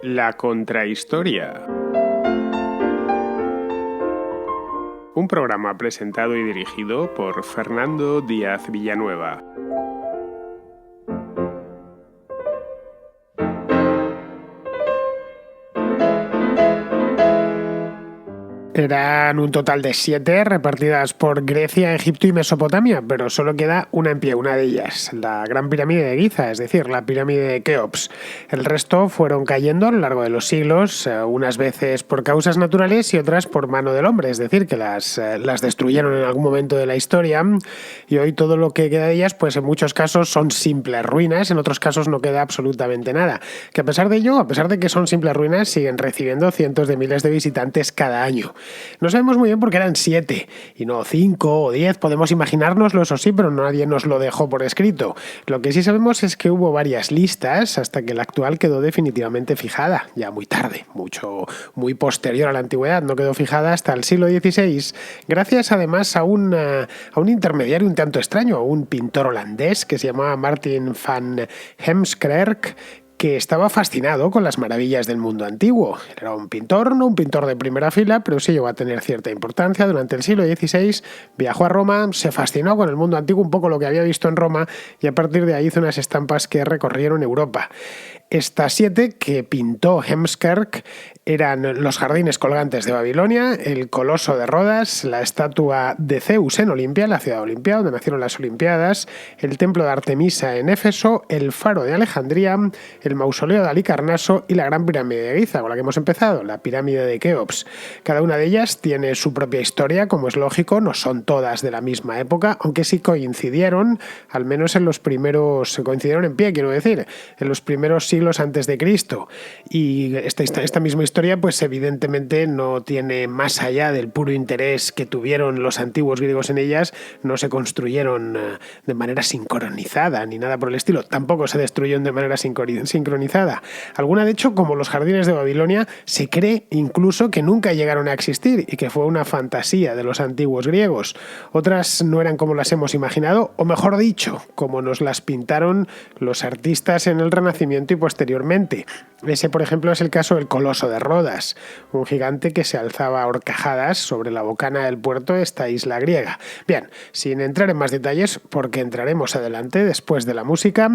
La contrahistoria. Un programa presentado y dirigido por Fernando Díaz Villanueva. Eran un total de 7 repartidas por Grecia, Egipto y Mesopotamia, pero solo queda una en pie, una de ellas, la Gran Pirámide de Giza, es decir, la pirámide de Keops. El resto fueron cayendo a lo largo de los siglos, unas veces por causas naturales y otras por mano del hombre, es decir, que las destruyeron en algún momento de la historia, y hoy todo lo que queda de ellas, pues en muchos casos son simples ruinas, en otros casos no queda absolutamente nada, que a pesar de ello, a pesar de que son simples ruinas, siguen recibiendo cientos de miles de visitantes cada año. No sabemos muy bien por qué eran 7 y no 5 o 10, podemos imaginárnoslo, eso sí, pero nadie nos lo dejó por escrito. Lo que sí sabemos es que hubo varias listas hasta que la actual quedó definitivamente fijada, ya muy tarde, muy posterior a la antigüedad, no quedó fijada hasta el siglo XVI, gracias además a un intermediario un tanto extraño, a un pintor holandés que se llamaba Martin van Heemskerck, que estaba fascinado con las maravillas del mundo antiguo. Era un pintor, no un pintor de primera fila, pero sí llegó a tener cierta importancia. Durante el siglo XVI viajó a Roma, se fascinó con el mundo antiguo, un poco lo que había visto en Roma, y a partir de ahí hizo unas estampas que recorrieron Europa. Estas 7 que pintó Heemskerck eran los jardines colgantes de Babilonia, el coloso de Rodas, la estatua de Zeus en Olimpia, la ciudad de Olimpia, donde nacieron las Olimpiadas, el templo de Artemisa en Éfeso, el faro de Alejandría, el mausoleo de Halicarnaso y la Gran Pirámide de Giza, con la que hemos empezado, la pirámide de Keops. Cada una de ellas tiene su propia historia, como es lógico, no son todas de la misma época, aunque sí coincidieron, al menos coincidieron en pie, quiero decir, en los primeros siglos antes de Cristo. Y esta misma historia, pues evidentemente no tiene más allá del puro interés que tuvieron los antiguos griegos en ellas, no se construyeron de manera sincronizada ni nada por el estilo, tampoco se destruyeron de manera sincronizada. Alguna, de hecho, como los jardines de Babilonia, se cree incluso que nunca llegaron a existir y que fue una fantasía de los antiguos griegos. Otras no eran como las hemos imaginado, o mejor dicho, como nos las pintaron los artistas en el Renacimiento y posteriormente. Ese, por ejemplo, es el caso del Coloso de Rodas, un gigante que se alzaba a horcajadas sobre la bocana del puerto de esta isla griega. Bien, sin entrar en más detalles, porque entraremos adelante después de la música,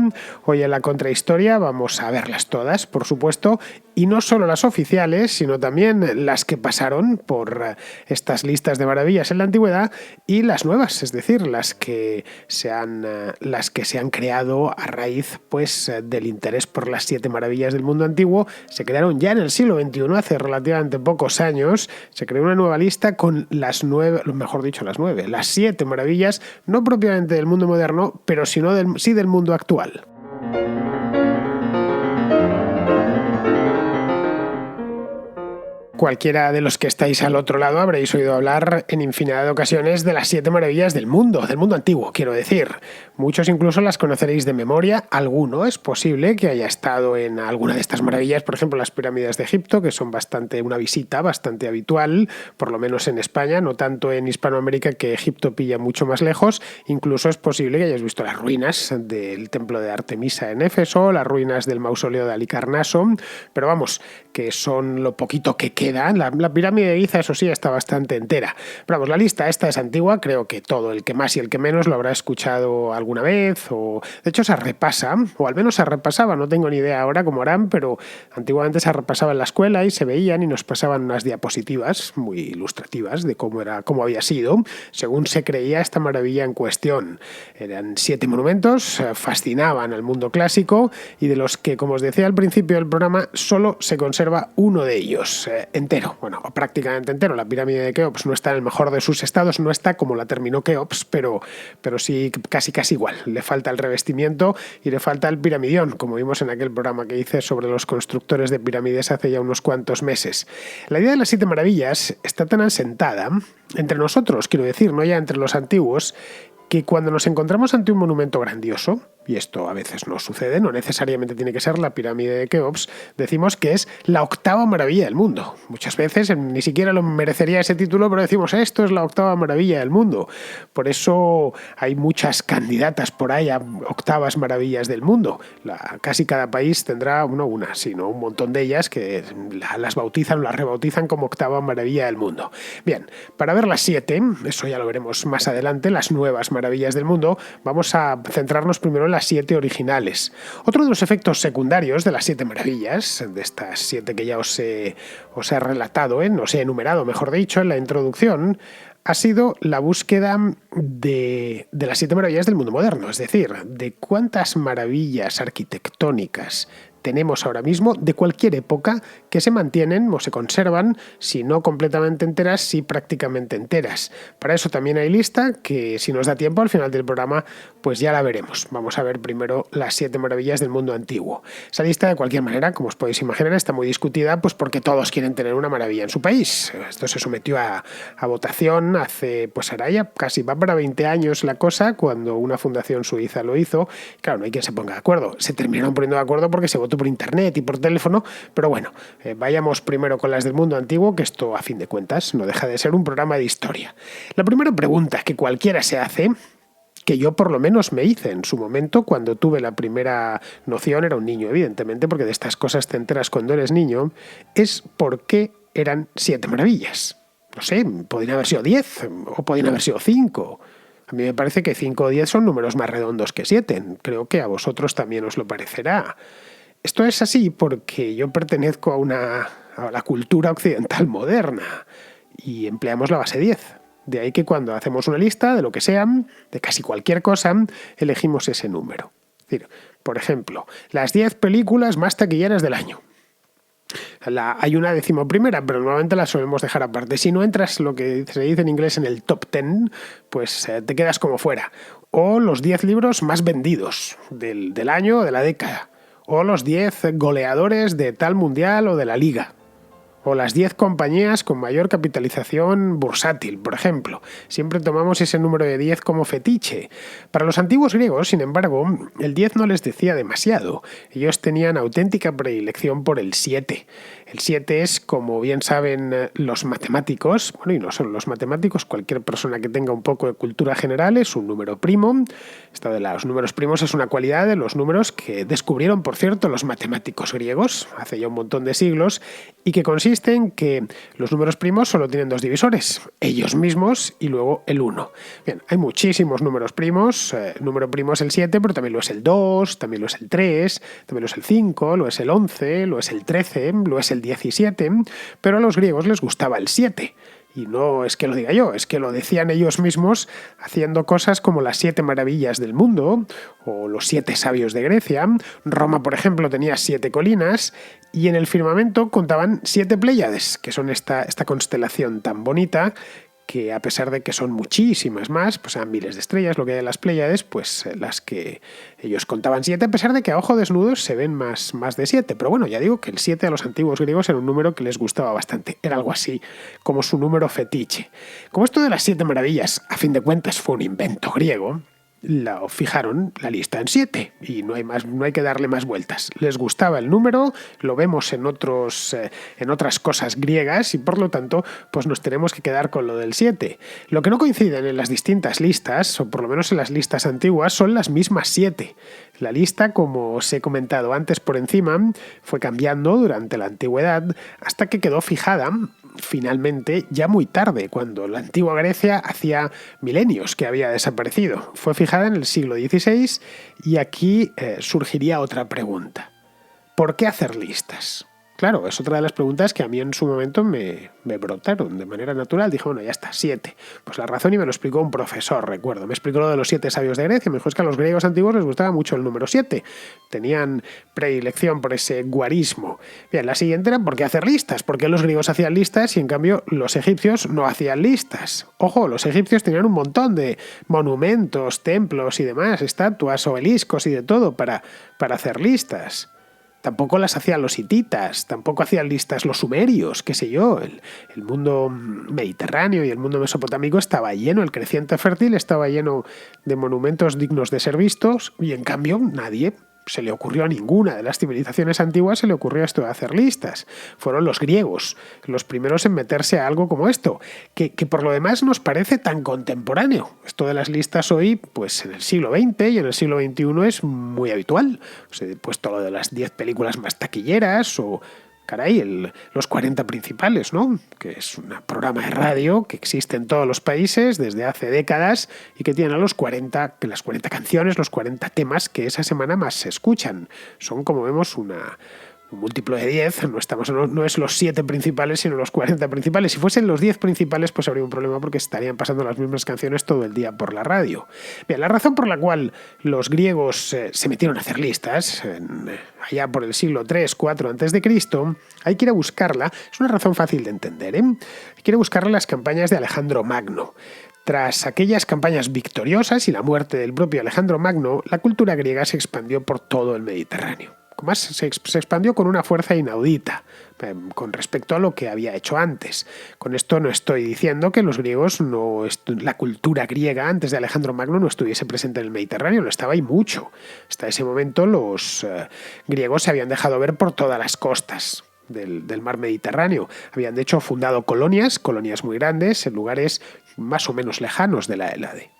hoy en la contrahistoria vamos a verlas todas, por supuesto, y no solo las oficiales, sino también las que pasaron por estas listas de maravillas en la antigüedad y las nuevas, es decir, las que se han creado a raíz, pues, del interés por las 7 maravillas del mundo antiguo. Se crearon ya en el siglo XXI, hace relativamente pocos años, se creó una nueva lista con las 7 maravillas, no propiamente del mundo moderno, pero sí del mundo actual. Cualquiera de los que estáis al otro lado habréis oído hablar en infinidad de ocasiones de las 7 maravillas del mundo antiguo, quiero decir. Muchos incluso las conoceréis de memoria, alguno es posible que haya estado en alguna de estas maravillas, por ejemplo las pirámides de Egipto, que son una visita bastante habitual, por lo menos en España, no tanto en Hispanoamérica, que Egipto pilla mucho más lejos. Incluso es posible que hayáis visto las ruinas del templo de Artemisa en Éfeso, las ruinas del mausoleo de Halicarnaso, pero vamos, que son lo poquito que queda. La pirámide de Giza, eso sí, está bastante entera. Pero vamos, la lista esta es antigua, creo que todo, el que más y el que menos, lo habrá escuchado alguna vez, o de hecho se repasa, o al menos se repasaba, no tengo ni idea ahora cómo harán, pero antiguamente se repasaba en la escuela y se veían y nos pasaban unas diapositivas muy ilustrativas de cómo había sido, según se creía esta maravilla en cuestión. Eran 7 monumentos, fascinaban al mundo clásico, y de los que, como os decía al principio del programa, solo se conserva uno de ellos, entero, bueno, prácticamente entero. La pirámide de Keops no está en el mejor de sus estados, no está como la terminó Keops, pero sí casi igual. Le falta el revestimiento y le falta el piramidión, como vimos en aquel programa que hice sobre los constructores de pirámides hace ya unos cuantos meses. La idea de las 7 maravillas está tan asentada entre nosotros, quiero decir, no ya entre los antiguos, que cuando nos encontramos ante un monumento grandioso, y esto a veces no sucede, no necesariamente tiene que ser la pirámide de Keops, decimos que es la octava maravilla del mundo. Muchas veces ni siquiera lo merecería ese título, pero decimos esto es la octava maravilla del mundo. Por eso hay muchas candidatas por ahí a octavas maravillas del mundo. Casi cada país tendrá un montón de ellas que las bautizan, las rebautizan como octava maravilla del mundo. Bien, para ver las 7, eso ya lo veremos más adelante, las nuevas maravillas del mundo, vamos a centrarnos primero en las 7 originales. Otro de los efectos secundarios de las 7 maravillas, de estas 7 que ya os he relatado, os he enumerado, mejor dicho, en la introducción, ha sido la búsqueda de las 7 maravillas del mundo moderno, es decir, de cuántas maravillas arquitectónicas tenemos ahora mismo de cualquier época que se mantienen o se conservan, si no completamente enteras, si prácticamente enteras. Para eso también hay lista que, si nos da tiempo al final del programa, pues ya la veremos. Vamos a ver primero las 7 maravillas del mundo antiguo. Esa lista, de cualquier manera, como os podéis imaginar, está muy discutida, pues porque todos quieren tener una maravilla en su país. Esto se sometió a votación hace, pues ahora ya casi va para 20 años la cosa, cuando una fundación suiza lo hizo. Claro, no hay quien se ponga de acuerdo. Se terminaron poniendo de acuerdo porque se votó por internet y por teléfono, pero bueno, vayamos primero con las del mundo antiguo, que esto a fin de cuentas no deja de ser un programa de historia. La primera pregunta que cualquiera se hace, que yo por lo menos me hice en su momento cuando tuve la primera noción, era un niño evidentemente, porque de estas cosas te enteras cuando eres niño, es ¿por qué eran 7 maravillas? No sé, podrían haber sido 10 o podrían haber sido 5. A mí me parece que 5 o 10 son números más redondos que 7. Creo que a vosotros también os lo parecerá. Esto es así porque yo pertenezco a la cultura occidental moderna y empleamos la base 10. De ahí que cuando hacemos una lista de lo que sea, de casi cualquier cosa, elegimos ese número. Es decir, por ejemplo, las 10 películas más taquilleras del año. Hay una 11ª, pero normalmente la solemos dejar aparte. Si no entras, lo que se dice en inglés, en el top 10, pues te quedas como fuera. O los 10 libros más vendidos del año o de la década. O los 10 goleadores de tal mundial o de la liga. O las 10 compañías con mayor capitalización bursátil, por ejemplo. Siempre tomamos ese número de 10 como fetiche. Para los antiguos griegos, sin embargo, el 10 no les decía demasiado. Ellos tenían auténtica predilección por el 7. El 7 es, como bien saben los matemáticos, bueno, y no solo los matemáticos, cualquier persona que tenga un poco de cultura general, es un número primo. Esto de los números primos es una cualidad de los números que descubrieron, por cierto, los matemáticos griegos hace ya un montón de siglos, y que consiste en que los números primos solo tienen 2 divisores, ellos mismos y luego el 1. Bien, hay muchísimos números primos. Número primo es el 7, pero también lo es el 2, también lo es el 3, también lo es el 5, lo es el 11, lo es el 13, lo es el 17, pero a los griegos les gustaba el 7. Y no es que lo diga yo, es que lo decían ellos mismos haciendo cosas como las 7 maravillas del mundo o los 7 sabios de Grecia. Roma, por ejemplo, tenía 7 colinas y en el firmamento contaban 7 Pléyades, que son esta constelación tan bonita que, a pesar de que son muchísimas más, pues eran miles de estrellas lo que hay en las Pléyades, pues las que ellos contaban 7, a pesar de que a ojo desnudo se ven más de 7. Pero bueno, ya digo que el 7 a los antiguos griegos era un número que les gustaba bastante. Era algo así como su número fetiche. Como esto de las 7 maravillas, a fin de cuentas, fue un invento griego, fijaron la lista en 7 y no hay que darle más vueltas. Les gustaba el número, lo vemos en otras cosas griegas y por lo tanto pues nos tenemos que quedar con lo del 7. Lo que no coinciden en las distintas listas, o por lo menos en las listas antiguas, son las mismas 7. La lista, como os he comentado antes por encima, fue cambiando durante la antigüedad hasta que quedó fijada finalmente ya muy tarde, cuando la antigua Grecia hacía milenios que había desaparecido. Fue fijada en el siglo XVI y aquí surgiría otra pregunta. ¿Por qué hacer listas? Claro, es otra de las preguntas que a mí en su momento me brotaron de manera natural. Dije, bueno, ya está, 7. Pues la razón, y me lo explicó un profesor, recuerdo. Me explicó lo de los 7 sabios de Grecia. Me dijo, es que a los griegos antiguos les gustaba mucho el número 7. Tenían predilección por ese guarismo. Bien, la siguiente era, ¿por qué hacer listas? ¿Por qué los griegos hacían listas y en cambio los egipcios no hacían listas? Ojo, los egipcios tenían un montón de monumentos, templos y demás, estatuas, obeliscos y de todo para hacer listas. Tampoco las hacían los hititas, tampoco hacían listas los sumerios, qué sé yo. El mundo mediterráneo y el mundo mesopotámico estaba lleno, el creciente fértil estaba lleno de monumentos dignos de ser vistos, y en cambio nadie se le ocurrió a ninguna de las civilizaciones antiguas se le ocurrió esto de hacer listas. Fueron los griegos los primeros en meterse a algo como esto, que por lo demás nos parece tan contemporáneo. Esto de las listas hoy, pues en el siglo XX y en el siglo XXI es muy habitual. Pues he puesto lo de las 10 películas más taquilleras o... Caray, los 40 principales, ¿no? Que es un programa de radio que existe en todos los países desde hace décadas y que tiene las 40 canciones, los 40 temas que esa semana más se escuchan. Son, como vemos, un múltiplo de 10, no es los 7 principales, sino los 40 principales. Si fuesen los 10 principales, pues habría un problema porque estarían pasando las mismas canciones todo el día por la radio. Bien, la razón por la cual los griegos se metieron a hacer listas, allá por el siglo 3-4 a.C., hay que ir a buscarla. Es una razón fácil de entender, ¿eh? Hay que ir a buscarla en las campañas de Alejandro Magno. Tras aquellas campañas victoriosas y la muerte del propio Alejandro Magno, la cultura griega se expandió por todo el Mediterráneo. Más se expandió con una fuerza inaudita con respecto a lo que había hecho antes. Con esto no estoy diciendo que los griegos la cultura griega antes de Alejandro Magno no estuviese presente en el Mediterráneo, lo estaba y mucho. Hasta ese momento los griegos se habían dejado ver por todas las costas del mar Mediterráneo. Habían de hecho fundado colonias muy grandes en lugares más o menos lejanos de la Hélade.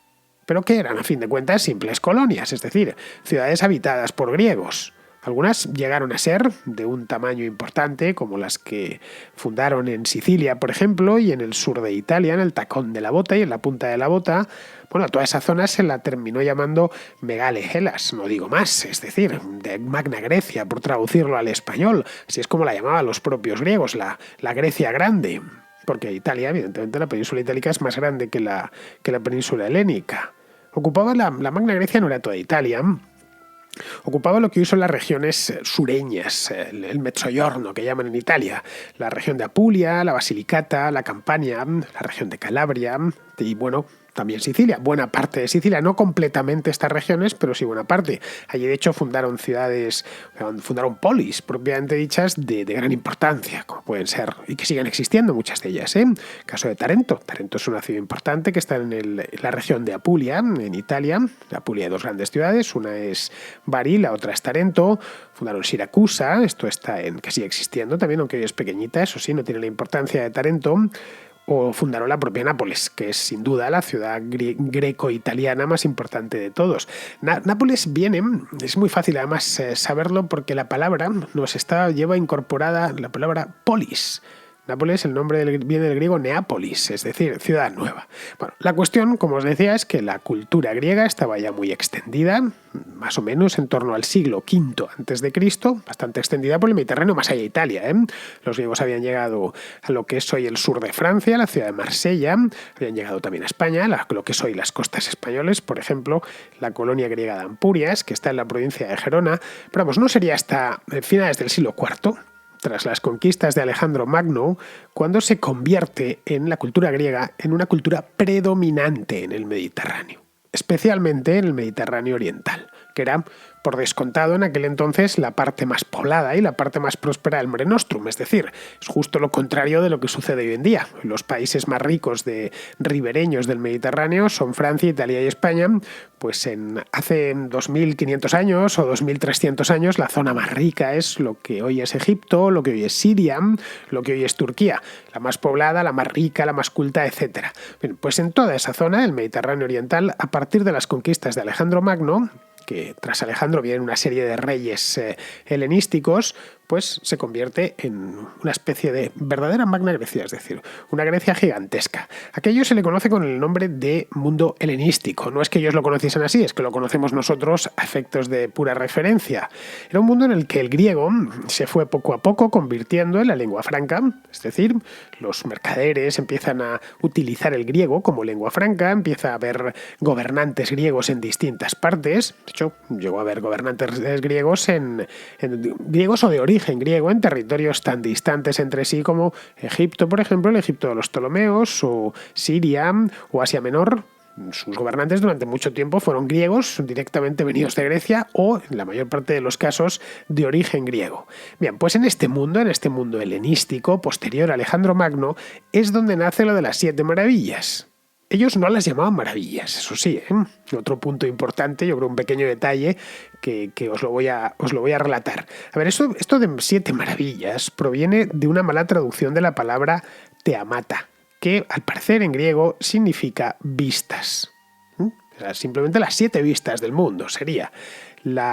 Pero que eran a fin de cuentas simples colonias, es decir, ciudades habitadas por griegos. Algunas llegaron a ser de un tamaño importante, como las que fundaron en Sicilia, por ejemplo, y en el sur de Italia, en el Tacón de la Bota y en la Punta de la Bota. Bueno, a toda esa zona se la terminó llamando Megale Hellas, no digo más, es decir, de Magna Grecia, por traducirlo al español. Así es como la llamaban los propios griegos, la Grecia Grande, porque Italia, evidentemente, la península itálica es más grande que la península helénica. Ocupaba la Magna Grecia, no era toda Italia. Ocupaba lo que hoy son las regiones sureñas, el Mezzogiorno, que llaman en Italia, la región de Apulia, la Basilicata, la Campania, la región de Calabria y, bueno, también Sicilia, buena parte de Sicilia, no completamente estas regiones, pero sí buena parte. Allí, de hecho, fundaron polis propiamente dichas de gran importancia, como pueden ser, y que siguen existiendo muchas de ellas. El caso de Tarento. Tarento es una ciudad importante que está en la región de Apulia, en Italia. En Apulia hay 2 grandes ciudades, una es Bari, la otra es Tarento. Fundaron Siracusa, esto está que sigue existiendo también, aunque hoy es pequeñita, eso sí, no tiene la importancia de Tarento. O fundaron la propia Nápoles, que es sin duda la ciudad greco-italiana más importante de todos. Nápoles es muy fácil además saberlo porque la palabra lleva incorporada la palabra polis. Nápoles, el nombre viene del griego Neápolis, es decir, ciudad nueva. Bueno, la cuestión, como os decía, es que la cultura griega estaba ya muy extendida, más o menos en torno al siglo V a.C., bastante extendida por el Mediterráneo, más allá de Italia. Los griegos habían llegado a lo que es hoy el sur de Francia, la ciudad de Marsella, habían llegado también a España, lo que es hoy las costas españoles, por ejemplo, la colonia griega de Ampurias, que está en la provincia de Gerona, pero vamos, no sería hasta finales del siglo IV, tras las conquistas de Alejandro Magno, cuando se convierte en la cultura griega en una cultura predominante en el Mediterráneo, especialmente en el Mediterráneo oriental, que era, por descontado, en aquel entonces la parte más poblada y la parte más próspera del Mare Nostrum, es decir, es justo lo contrario de lo que sucede hoy en día. Los países más ricos ribereños del Mediterráneo son Francia, Italia y España. Pues hace 2.500 años o 2.300 años la zona más rica es lo que hoy es Egipto, lo que hoy es Siria, lo que hoy es Turquía, la más poblada, la más rica, la más culta, etc. Bien, pues en toda esa zona del Mediterráneo oriental, a partir de las conquistas de Alejandro Magno, que tras Alejandro vienen una serie de reyes helenísticos, pues se convierte en una especie de verdadera Magna Grecia, es decir, una Grecia gigantesca. Aquello se le conoce con el nombre de mundo helenístico. No es que ellos lo conociesen así, es que lo conocemos nosotros a efectos de pura referencia. Era un mundo en el que el griego se fue poco a poco convirtiendo en la lengua franca, es decir, los mercaderes empiezan a utilizar el griego como lengua franca, empieza a haber gobernantes griegos en distintas partes. De hecho, llegó a haber gobernantes griegos griegos o de origen griego en territorios tan distantes entre sí como Egipto, por ejemplo, el Egipto de los Ptolomeos, o Siria o Asia Menor, sus gobernantes durante mucho tiempo fueron griegos directamente venidos de Grecia o, en la mayor parte de los casos, de origen griego. Bien, pues en este mundo helenístico, posterior a Alejandro Magno, es donde nace lo de las 7 maravillas. Ellos no las llamaban maravillas, eso sí, ¿eh? Otro punto importante, yo creo un pequeño detalle que os lo voy a relatar. A ver, esto de 7 maravillas proviene de una mala traducción de la palabra teamata, que al parecer en griego significa vistas. O sea, simplemente las 7 vistas del mundo sería.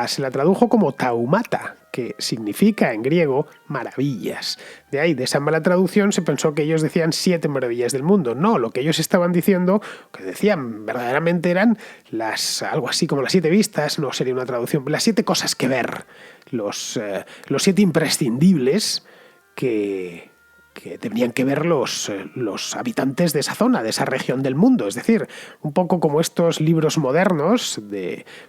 Se la tradujo como taumata, que significa en griego maravillas. De ahí, de esa mala traducción, se pensó que ellos decían 7 maravillas del mundo. No, lo que ellos estaban diciendo, que decían verdaderamente eran algo así como las 7 vistas, no sería una traducción, las 7 cosas que ver, los 7 imprescindibles que tenían que ver los habitantes de esa zona, de esa región del mundo. Es decir, un poco como estos libros modernos,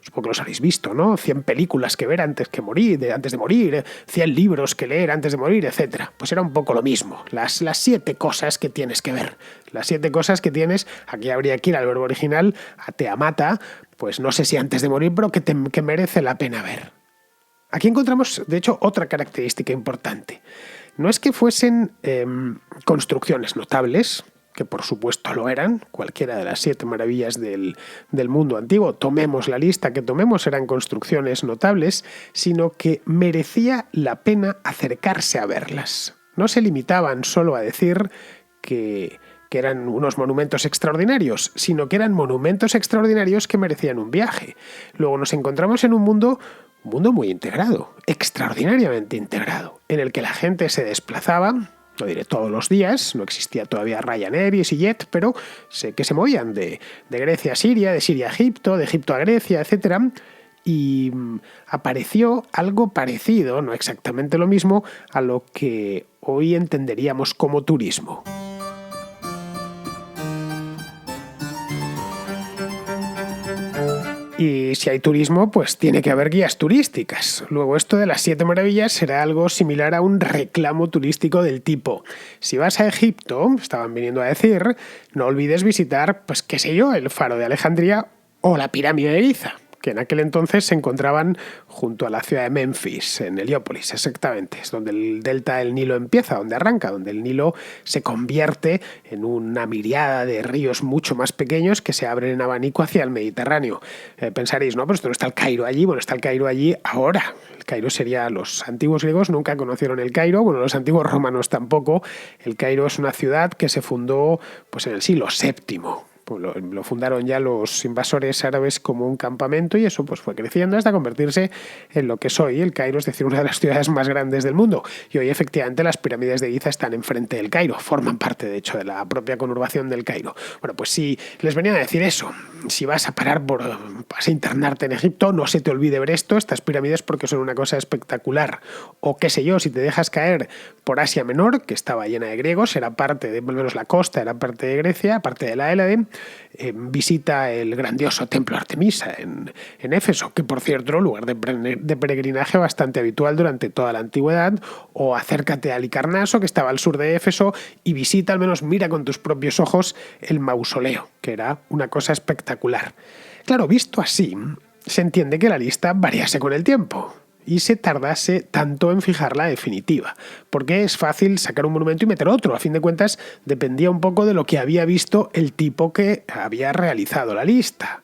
supongo que los habéis visto, ¿no? 100 películas que ver antes de morir, 100 libros que leer antes de morir, etc. Pues era un poco lo mismo. Las 7 cosas que tienes que ver. Las 7 cosas que tienes, aquí habría que ir al verbo original, a teamata, pues no sé si antes de morir, pero que merece la pena ver. Aquí encontramos, de hecho, otra característica importante. No es que fuesen construcciones notables, que por supuesto lo eran, cualquiera de las 7 maravillas del mundo antiguo, tomemos la lista que tomemos, eran construcciones notables, sino que merecía la pena acercarse a verlas. No se limitaban solo a decir que eran unos monumentos extraordinarios, sino que eran monumentos extraordinarios que merecían un viaje. Luego nos encontramos en un mundo muy integrado, extraordinariamente integrado, en el que la gente se desplazaba, no diré todos los días, no existía todavía Ryanair y EasyJet, pero sé que se movían de Grecia a Siria, de Siria a Egipto, de Egipto a Grecia, etc. Y apareció algo parecido, no exactamente lo mismo, a lo que hoy entenderíamos como turismo. Y si hay turismo, pues tiene que haber guías turísticas. Luego, esto de las 7 maravillas será algo similar a un reclamo turístico del tipo: si vas a Egipto, estaban viniendo a decir, no olvides visitar, pues qué sé yo, el faro de Alejandría o la pirámide de Giza, que en aquel entonces se encontraban junto a la ciudad de Memphis, en Heliópolis, exactamente. Es donde el delta del Nilo empieza, donde arranca, donde el Nilo se convierte en una miriada de ríos mucho más pequeños que se abren en abanico hacia el Mediterráneo. Pensaréis, no, pero esto no está el Cairo allí. Bueno, está el Cairo allí ahora. El Cairo sería, los antiguos griegos nunca conocieron el Cairo, bueno, los antiguos romanos tampoco. El Cairo es una ciudad que se fundó pues en el siglo VII. Lo fundaron ya los invasores árabes como un campamento y eso pues fue creciendo hasta convertirse en lo que es hoy el Cairo, es decir, una de las ciudades más grandes del mundo. Y hoy efectivamente las pirámides de Giza están enfrente del Cairo, forman parte de hecho de la propia conurbación del Cairo. Bueno, pues si les venían a decir eso, si vas a vas a internarte en Egipto, no se te olvide ver estas pirámides porque son una cosa espectacular. O qué sé yo, si te dejas caer por Asia Menor, que estaba llena de griegos, era parte de, por lo menos la costa era parte de Grecia, parte de la Hélade, visita el grandioso templo Artemisa en Éfeso, que por cierto era un lugar de peregrinaje bastante habitual durante toda la antigüedad, o acércate a Halicarnaso, que estaba al sur de Éfeso, y visita, al menos mira con tus propios ojos, el mausoleo, que era una cosa espectacular. Claro, visto así, se entiende que la lista variase con el tiempo y se tardase tanto en fijar la definitiva, porque es fácil sacar un monumento y meter otro. A fin de cuentas, dependía un poco de lo que había visto el tipo que había realizado la lista.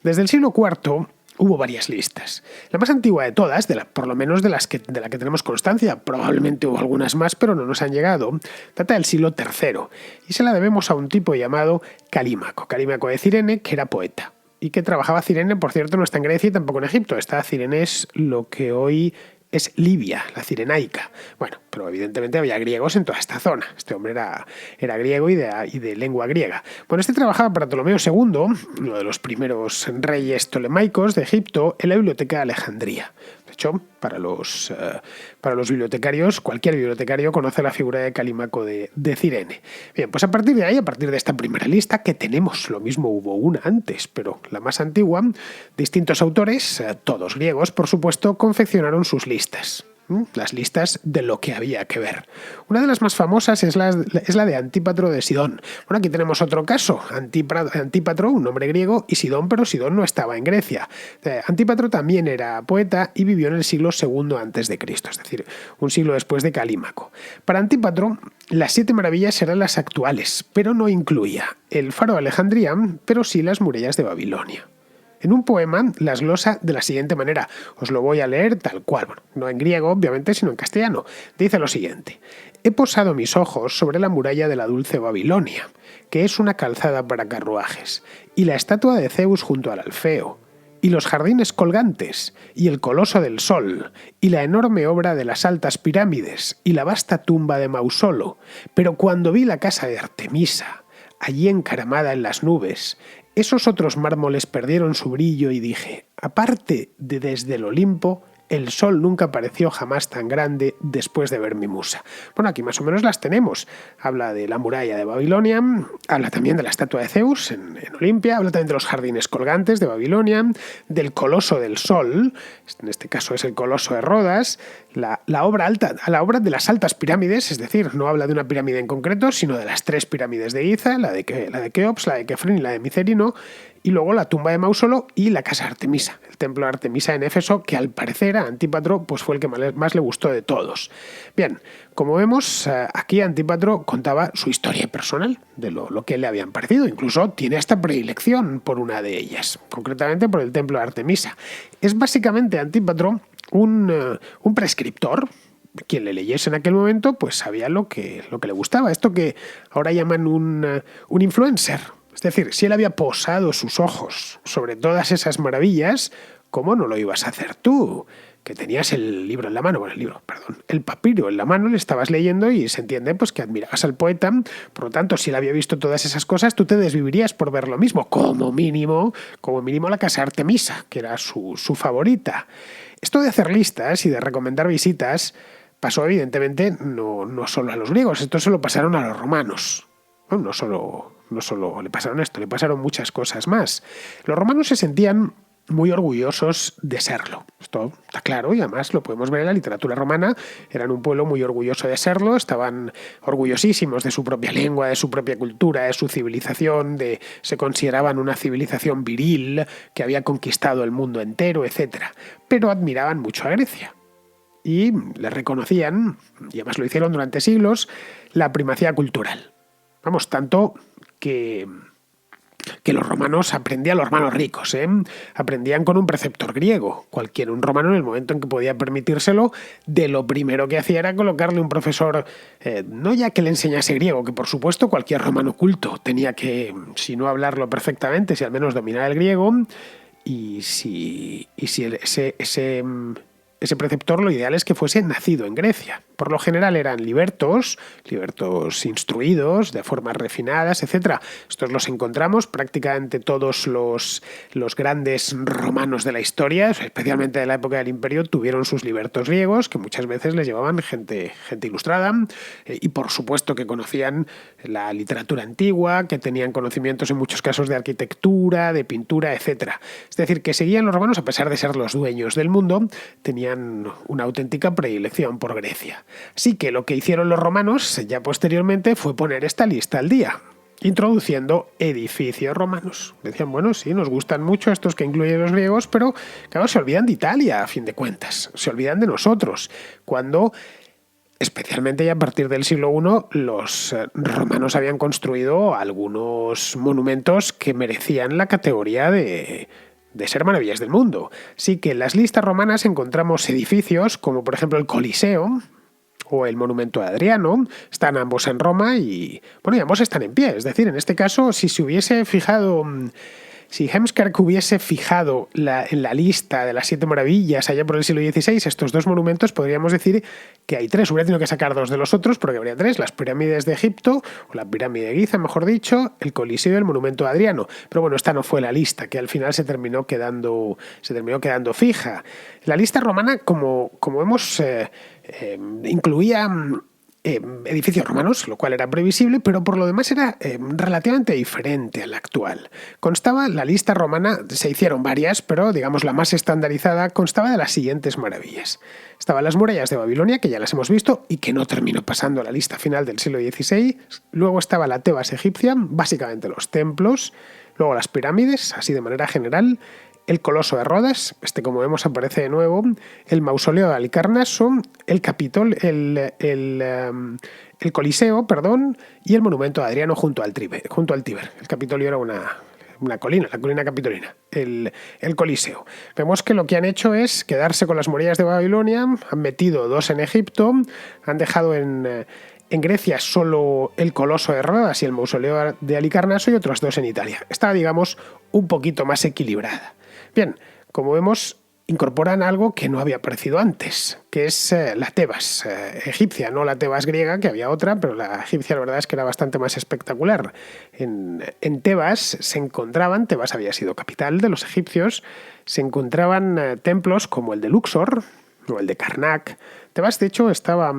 Desde el siglo IV hubo varias listas. La más antigua de todas, por lo menos de la que tenemos constancia, probablemente hubo algunas más, pero no nos han llegado, data del siglo III, y se la debemos a un tipo llamado Calímaco de Cirene, que era poeta. Y que trabajaba Cirene, por cierto, no está en Grecia y tampoco en Egipto. Cirene es lo que hoy es Libia, la Cirenaica. Bueno, pero evidentemente había griegos en toda esta zona. Este hombre era griego y de lengua griega. Bueno, trabajaba para Ptolomeo II, uno de los primeros reyes tolemaicos de Egipto, en la biblioteca de Alejandría. De hecho, para los bibliotecarios, cualquier bibliotecario conoce la figura de Calímaco de Cirene. Bien, pues a partir de ahí, a partir de esta primera lista, que tenemos, lo mismo hubo una antes, pero la más antigua, distintos autores, todos griegos, por supuesto, confeccionaron sus listas. las listas de lo que había que ver. Una de las más famosas es la de Antípatro de Sidón. Bueno, aquí tenemos otro caso. Antípatro, un nombre griego, y Sidón, pero Sidón no estaba en Grecia. Antípatro también era poeta y vivió en el siglo II a.C., es decir, un siglo después de Calímaco. Para Antípatro, las 7 maravillas eran las actuales, pero no incluía el faro de Alejandría, pero sí las murallas de Babilonia. En un poema las glosa de la siguiente manera. Os lo voy a leer tal cual, bueno, no en griego, obviamente, sino en castellano. Dice lo siguiente. He posado mis ojos sobre la muralla de la dulce Babilonia, que es una calzada para carruajes, y la estatua de Zeus junto al Alfeo, y los jardines colgantes, y el coloso del sol, y la enorme obra de las altas pirámides, y la vasta tumba de Mausolo. Pero cuando vi la casa de Artemisa, allí encaramada en las nubes, esos otros mármoles perdieron su brillo y dije, aparte de desde el Olimpo, el sol nunca pareció jamás tan grande después de ver mi musa. Bueno, aquí más o menos las tenemos. Habla de la muralla de Babilonia, habla también de la estatua de Zeus en Olimpia, habla también de los jardines colgantes de Babilonia, del coloso del sol, en este caso es el coloso de Rodas, la obra de las altas pirámides, es decir, no habla de una pirámide en concreto, sino de las 3 pirámides de Giza, la de Keops, la de Kefren y la de Micerino, y luego la tumba de Mausolo y la casa de Artemisa, el templo de Artemisa en Éfeso, que al parecer a Antípatro pues fue el que más le gustó de todos. Bien, como vemos, aquí Antípatro contaba su historia personal, de lo que le habían parecido. Incluso tiene esta predilección por una de ellas, concretamente por el templo de Artemisa. Es básicamente Antípatro un prescriptor. Quien le leyese en aquel momento pues sabía lo que le gustaba. Esto que ahora llaman un influencer. Es decir, si él había posado sus ojos sobre todas esas maravillas, ¿cómo no lo ibas a hacer tú? Que tenías el libro en la mano, el papiro en la mano, le estabas leyendo y se entiende pues que admirabas al poeta. Por lo tanto, si él había visto todas esas cosas, tú te desvivirías por ver lo mismo, como mínimo la casa de Artemisa, que era su favorita. Esto de hacer listas y de recomendar visitas pasó evidentemente no solo a los griegos, esto se lo pasaron a los romanos. Bueno, no solo le pasaron esto, le pasaron muchas cosas más. Los romanos se sentían muy orgullosos de serlo. Esto está claro y además lo podemos ver en la literatura romana. Eran un pueblo muy orgulloso de serlo, estaban orgullosísimos de su propia lengua, de su propia cultura, de su civilización, se consideraban una civilización viril que había conquistado el mundo entero, etc. Pero admiraban mucho a Grecia. Y le reconocían, y además lo hicieron durante siglos, la primacía cultural. Vamos, tanto que los romanos aprendían, los romanos ricos, aprendían con un preceptor griego. Un romano, en el momento en que podía permitírselo, de lo primero que hacía era colocarle un profesor, no ya que le enseñase griego, que por supuesto cualquier romano culto tenía que, si no hablarlo perfectamente, si al menos dominar el griego, y si ese preceptor lo ideal es que fuese nacido en Grecia. Por lo general eran libertos instruidos, de formas refinadas, etc. Estos los encontramos prácticamente todos los grandes romanos de la historia, especialmente de la época del Imperio, tuvieron sus libertos griegos, que muchas veces les llevaban gente ilustrada, y por supuesto que conocían la literatura antigua, que tenían conocimientos en muchos casos de arquitectura, de pintura, etc. Es decir, que seguían los romanos, a pesar de ser los dueños del mundo, tenían una auténtica predilección por Grecia. Así que lo que hicieron los romanos ya posteriormente fue poner esta lista al día, introduciendo edificios romanos. Decían, bueno, sí, nos gustan mucho estos que incluyen los griegos, pero claro, se olvidan de Italia, a fin de cuentas, se olvidan de nosotros, cuando, especialmente ya a partir del siglo I, los romanos habían construido algunos monumentos que merecían la categoría de ser maravillas del mundo. Sí que en las listas romanas encontramos edificios como por ejemplo el Coliseo o el monumento de Adriano. Están ambos en Roma y ambos están en pie. Es decir, en este caso, si Heemskerk hubiese fijado en la lista de las 7 maravillas allá por el siglo XVI estos 2 monumentos, podríamos decir que hay 3. Hubiera tenido que sacar 2 de los otros porque habría 3. Las pirámides de Egipto, o la pirámide de Giza, mejor dicho, el Coliseo y el monumento de Adriano. Pero bueno, esta no fue la lista, que al final se terminó quedando fija. La lista romana, como vemos, incluía edificios romanos, lo cual era previsible, pero por lo demás era relativamente diferente al actual. Constaba, la lista romana, se hicieron varias, pero digamos la más estandarizada, constaba de las siguientes maravillas. Estaban las murallas de Babilonia, que ya las hemos visto y que no terminó pasando a la lista final del siglo XVI. Luego estaba la Tebas egipcia, básicamente los templos. Luego las pirámides, así de manera general. El Coloso de Rodas, como vemos aparece de nuevo, el Mausoleo de Halicarnaso, el Capitol, el Coliseo, y el monumento de Adriano junto al Tíber. El Capitolio era una colina, la colina capitolina, el Coliseo. Vemos que lo que han hecho es quedarse con las murallas de Babilonia, han metido 2 en Egipto, han dejado en Grecia solo el Coloso de Rodas y el Mausoleo de Halicarnaso y otros 2 en Italia. Está, digamos, un poquito más equilibrada. Bien, como vemos, incorporan algo que no había aparecido antes, que es la Tebas egipcia, no la Tebas griega, que había otra, pero la egipcia la verdad es que era bastante más espectacular. En Tebas se encontraban, Tebas había sido capital de los egipcios, se encontraban templos como el de Luxor o el de Karnak. Tebas, de hecho, estaba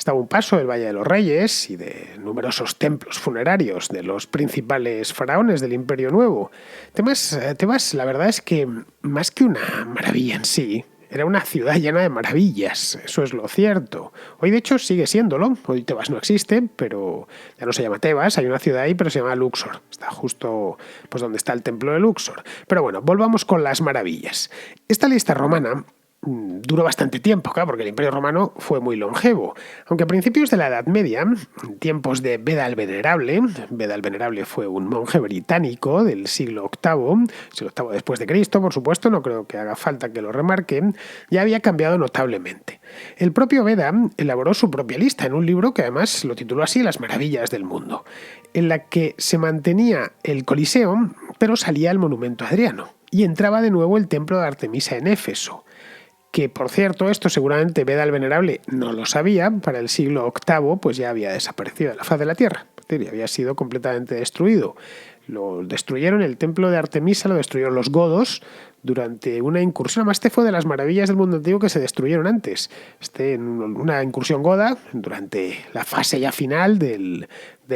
a un paso del Valle de los Reyes y de numerosos templos funerarios de los principales faraones del Imperio Nuevo. Tebas, la verdad es que más que una maravilla en sí, era una ciudad llena de maravillas, eso es lo cierto. Hoy de hecho sigue siéndolo, hoy Tebas no existe, pero ya no se llama Tebas, hay una ciudad ahí, pero se llama Luxor. Está justo donde está el templo de Luxor. Pero bueno, volvamos con las maravillas. Esta lista romana duró bastante tiempo, claro, porque el Imperio Romano fue muy longevo. Aunque a principios de la Edad Media, en tiempos de Beda el Venerable fue un monje británico del siglo VIII después de Cristo, por supuesto, no creo que haga falta que lo remarque, ya había cambiado notablemente. El propio Beda elaboró su propia lista en un libro que además lo tituló así, Las Maravillas del Mundo, en la que se mantenía el Coliseo, pero salía el monumento a Adriano, y entraba de nuevo el templo de Artemisa en Éfeso, que por cierto, esto seguramente Beda el Venerable no lo sabía, para el siglo VIII pues ya había desaparecido de la faz de la tierra, es decir, había sido completamente destruido. Lo destruyeron, el templo de Artemisa lo destruyeron los godos durante una incursión. Además, fue de las maravillas del mundo antiguo que se destruyeron antes. Una incursión goda durante la fase ya final del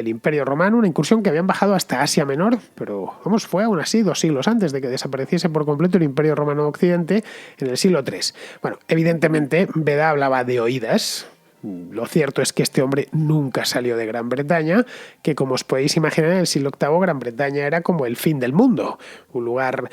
Imperio Romano, una incursión que habían bajado hasta Asia Menor, pero fue aún así 2 siglos antes de que desapareciese por completo el Imperio Romano Occidente en el siglo III. Bueno, evidentemente, Beda hablaba de oídas. Lo cierto es que este hombre nunca salió de Gran Bretaña, que como os podéis imaginar en el siglo VIII Gran Bretaña era como el fin del mundo, un lugar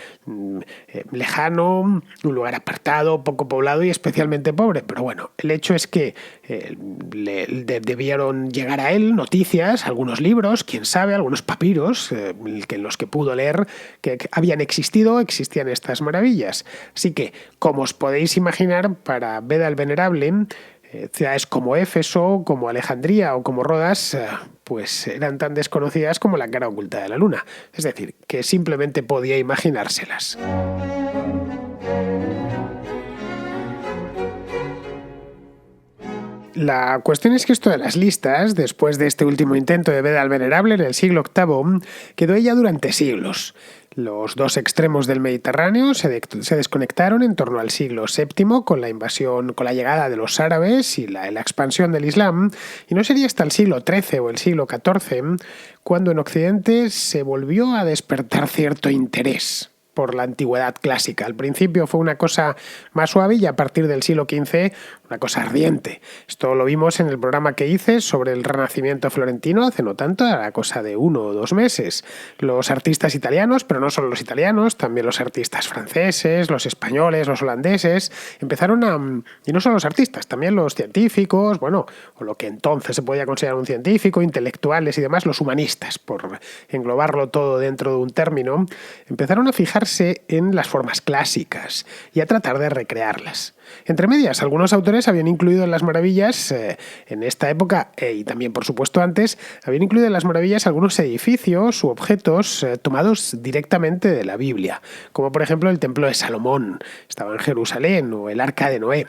lejano, un lugar apartado, poco poblado y especialmente pobre. Pero bueno, el hecho es que debieron llegar a él noticias, algunos libros, quién sabe, algunos papiros en los que pudo leer que existían estas maravillas. Así que, como os podéis imaginar, para Beda el Venerable, ciudades como Éfeso, como Alejandría o como Rodas, pues eran tan desconocidas como la cara oculta de la luna. Es decir, que simplemente podía imaginárselas. La cuestión es que esto de las listas, después de este último intento de Beda el Venerable en el siglo VIII, quedó ya durante siglos. Los 2 extremos del Mediterráneo se desconectaron en torno al siglo VII con la llegada de los árabes y la expansión del Islam, y no sería hasta el siglo XIII o el siglo XIV cuando en Occidente se volvió a despertar cierto interés por la antigüedad clásica. Al principio fue una cosa más suave y a partir del siglo XV una cosa ardiente. Esto lo vimos en el programa que hice sobre el Renacimiento florentino hace no tanto, a la cosa de 1 o 2 meses. Los artistas italianos, pero no solo los italianos, también los artistas franceses, los españoles, los holandeses, empezaron y no solo los artistas, también los científicos, o lo que entonces se podía considerar un científico, intelectuales y demás, los humanistas, por englobarlo todo dentro de un término, empezaron a fijarse en las formas clásicas y a tratar de recrearlas. Entre medias, algunos autores habían incluido en las maravillas, en esta época y también por supuesto antes, habían incluido en las maravillas algunos edificios u objetos tomados directamente de la Biblia, como por ejemplo el Templo de Salomón, estaba en Jerusalén, o el Arca de Noé.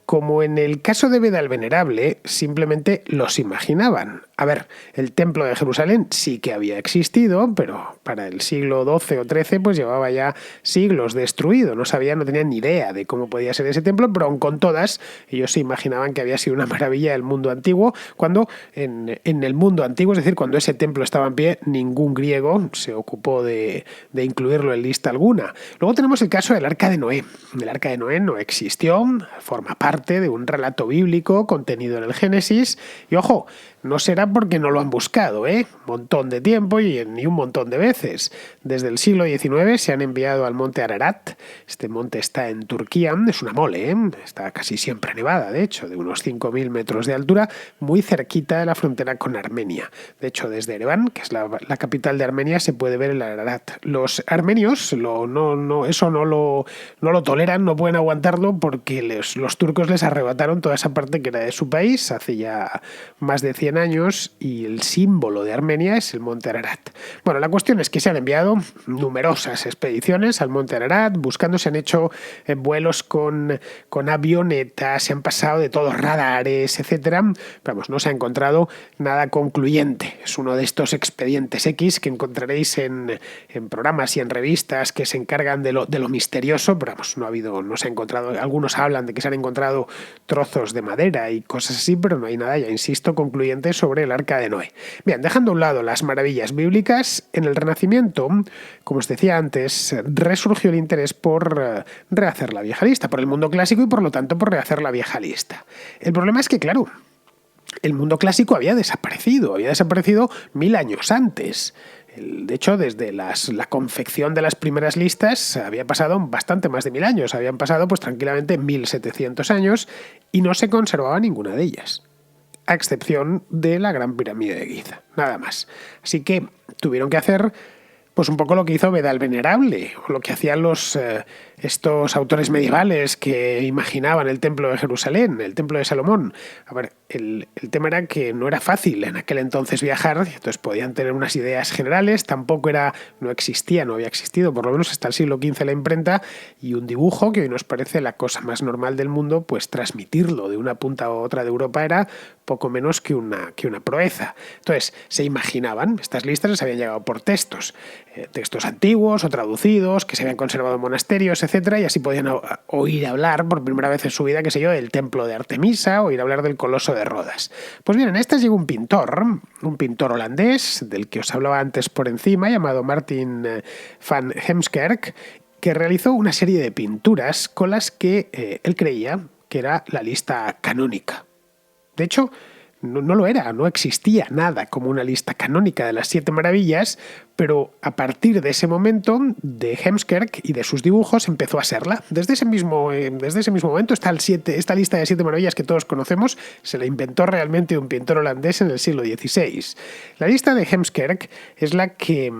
Como en el caso de Beda el Venerable, simplemente los imaginaban. A ver, el templo de Jerusalén sí que había existido, pero para el siglo XII o XIII pues llevaba ya siglos destruido. No tenían ni idea de cómo podía ser ese templo, pero aun con todas, ellos se imaginaban que había sido una maravilla del mundo antiguo, cuando en el mundo antiguo, es decir, cuando ese templo estaba en pie, ningún griego se ocupó de incluirlo en lista alguna. Luego tenemos el caso del Arca de Noé. El Arca de Noé no existió, forma parte de un relato bíblico contenido en el Génesis, y ojo, no será porque no lo han buscado, un montón de tiempo y un montón de veces. Desde el siglo XIX se han enviado al monte Ararat. Este monte está en Turquía, es una mole, está casi siempre nevada, de hecho, de unos 5.000 metros de altura, muy cerquita de la frontera con Armenia. De hecho, desde Ereván, que es la capital de Armenia, se puede ver el Ararat. Los armenios eso no lo toleran, no pueden aguantarlo porque los turcos les arrebataron toda esa parte que era de su país hace ya más de 100 años, y el símbolo de Armenia es el monte Ararat. Bueno, la cuestión es que se han enviado numerosas expediciones al monte Ararat, se han hecho vuelos con avionetas, se han pasado de todos radares, etcétera. Vamos, no se ha encontrado nada concluyente. Es uno de estos expedientes X que encontraréis en programas y en revistas que se encargan de lo misterioso, pero vamos, no se ha encontrado. Algunos hablan de que se han encontrado trozos de madera y cosas así, pero no hay nada, ya insisto, concluyente sobre el Arca de Noé. Bien, dejando a un lado las maravillas bíblicas, en el Renacimiento, como os decía antes, resurgió el interés por rehacer la vieja lista, por el mundo clásico y por lo tanto por rehacer la vieja lista. El problema es que, claro, el mundo clásico había desaparecido 1000 años antes. De hecho, desde la confección de las primeras listas había pasado bastante más de 1000 años, habían pasado pues tranquilamente 1700 años y no se conservaba ninguna de ellas, a excepción de la Gran Pirámide de Giza, nada más. Así que tuvieron que hacer pues un poco lo que hizo Beda el Venerable, o lo que hacían estos autores medievales que imaginaban el templo de Jerusalén, el templo de Salomón. A ver, el tema era que no era fácil en aquel entonces viajar, entonces podían tener unas ideas generales, no había existido, por lo menos hasta el siglo XV la imprenta, y un dibujo que hoy nos parece la cosa más normal del mundo, pues transmitirlo de una punta a otra de Europa era poco menos que una proeza. Entonces, se imaginaban, estas listas les habían llegado por textos antiguos o traducidos, que se habían conservado en monasterios, etcétera, y así podían oír hablar por primera vez en su vida, qué sé yo, del templo de Artemisa, oír hablar del Coloso de Rodas. Pues bien, en estas llegó un pintor holandés, del que os hablaba antes por encima, llamado Martin van Heemskerk, que realizó una serie de pinturas con las que él creía que era la lista canónica. De hecho, no lo era, no existía nada como una lista canónica de las 7 maravillas, pero a partir de ese momento, de Heemskerk y de sus dibujos, empezó a serla. Desde ese mismo momento esta lista de 7 maravillas que todos conocemos se la inventó realmente un pintor holandés en el siglo XVI. La lista de Heemskerk es la que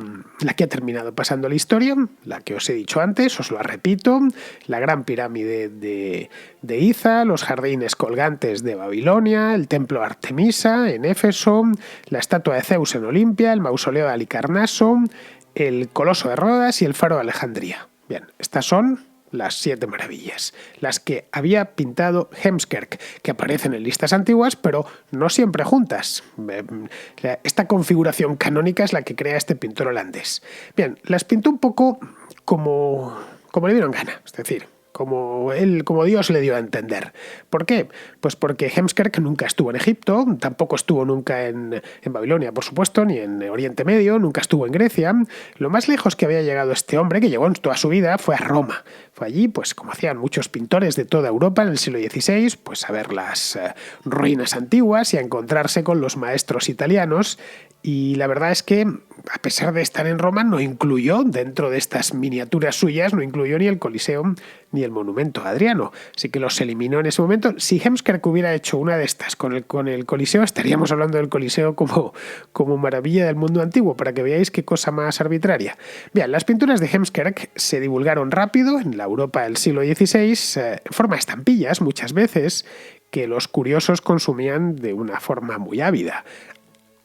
ha terminado pasando a la historia, la que os he dicho antes, os la repito: la Gran Pirámide de Giza, los jardines colgantes de Babilonia, el templo Artemisa en Éfeso, la estatua de Zeus en Olimpia, el mausoleo de Halicarnaso, el Coloso de Rodas y el Faro de Alejandría. Bien, estas son las 7 maravillas, las que había pintado Heemskerk, que aparecen en listas antiguas, pero no siempre juntas. Esta configuración canónica es la que crea este pintor holandés. Bien, las pintó un poco como le dieron gana, es decir, como Dios le dio a entender. ¿Por qué? Pues porque Heemskerk nunca estuvo en Egipto, tampoco estuvo nunca en Babilonia, por supuesto, ni en Oriente Medio, nunca estuvo en Grecia. Lo más lejos que había llegado este hombre, que llegó en toda su vida, fue a Roma. Fue allí, pues como hacían muchos pintores de toda Europa en el siglo XVI, pues a ver las ruinas antiguas y a encontrarse con los maestros italianos. Y la verdad es que, a pesar de estar en Roma, no incluyó, dentro de estas miniaturas suyas, no incluyó ni el Coliseo ni el monumento a Adriano. Así que los eliminó en ese momento. Si Heemskerk hubiera hecho una de estas con el Coliseo, estaríamos hablando del Coliseo como maravilla del mundo antiguo, para que veáis qué cosa más arbitraria. Bien, las pinturas de Heemskerk se divulgaron rápido en la Europa del siglo XVI, en forma de estampillas muchas veces, que los curiosos consumían de una forma muy ávida.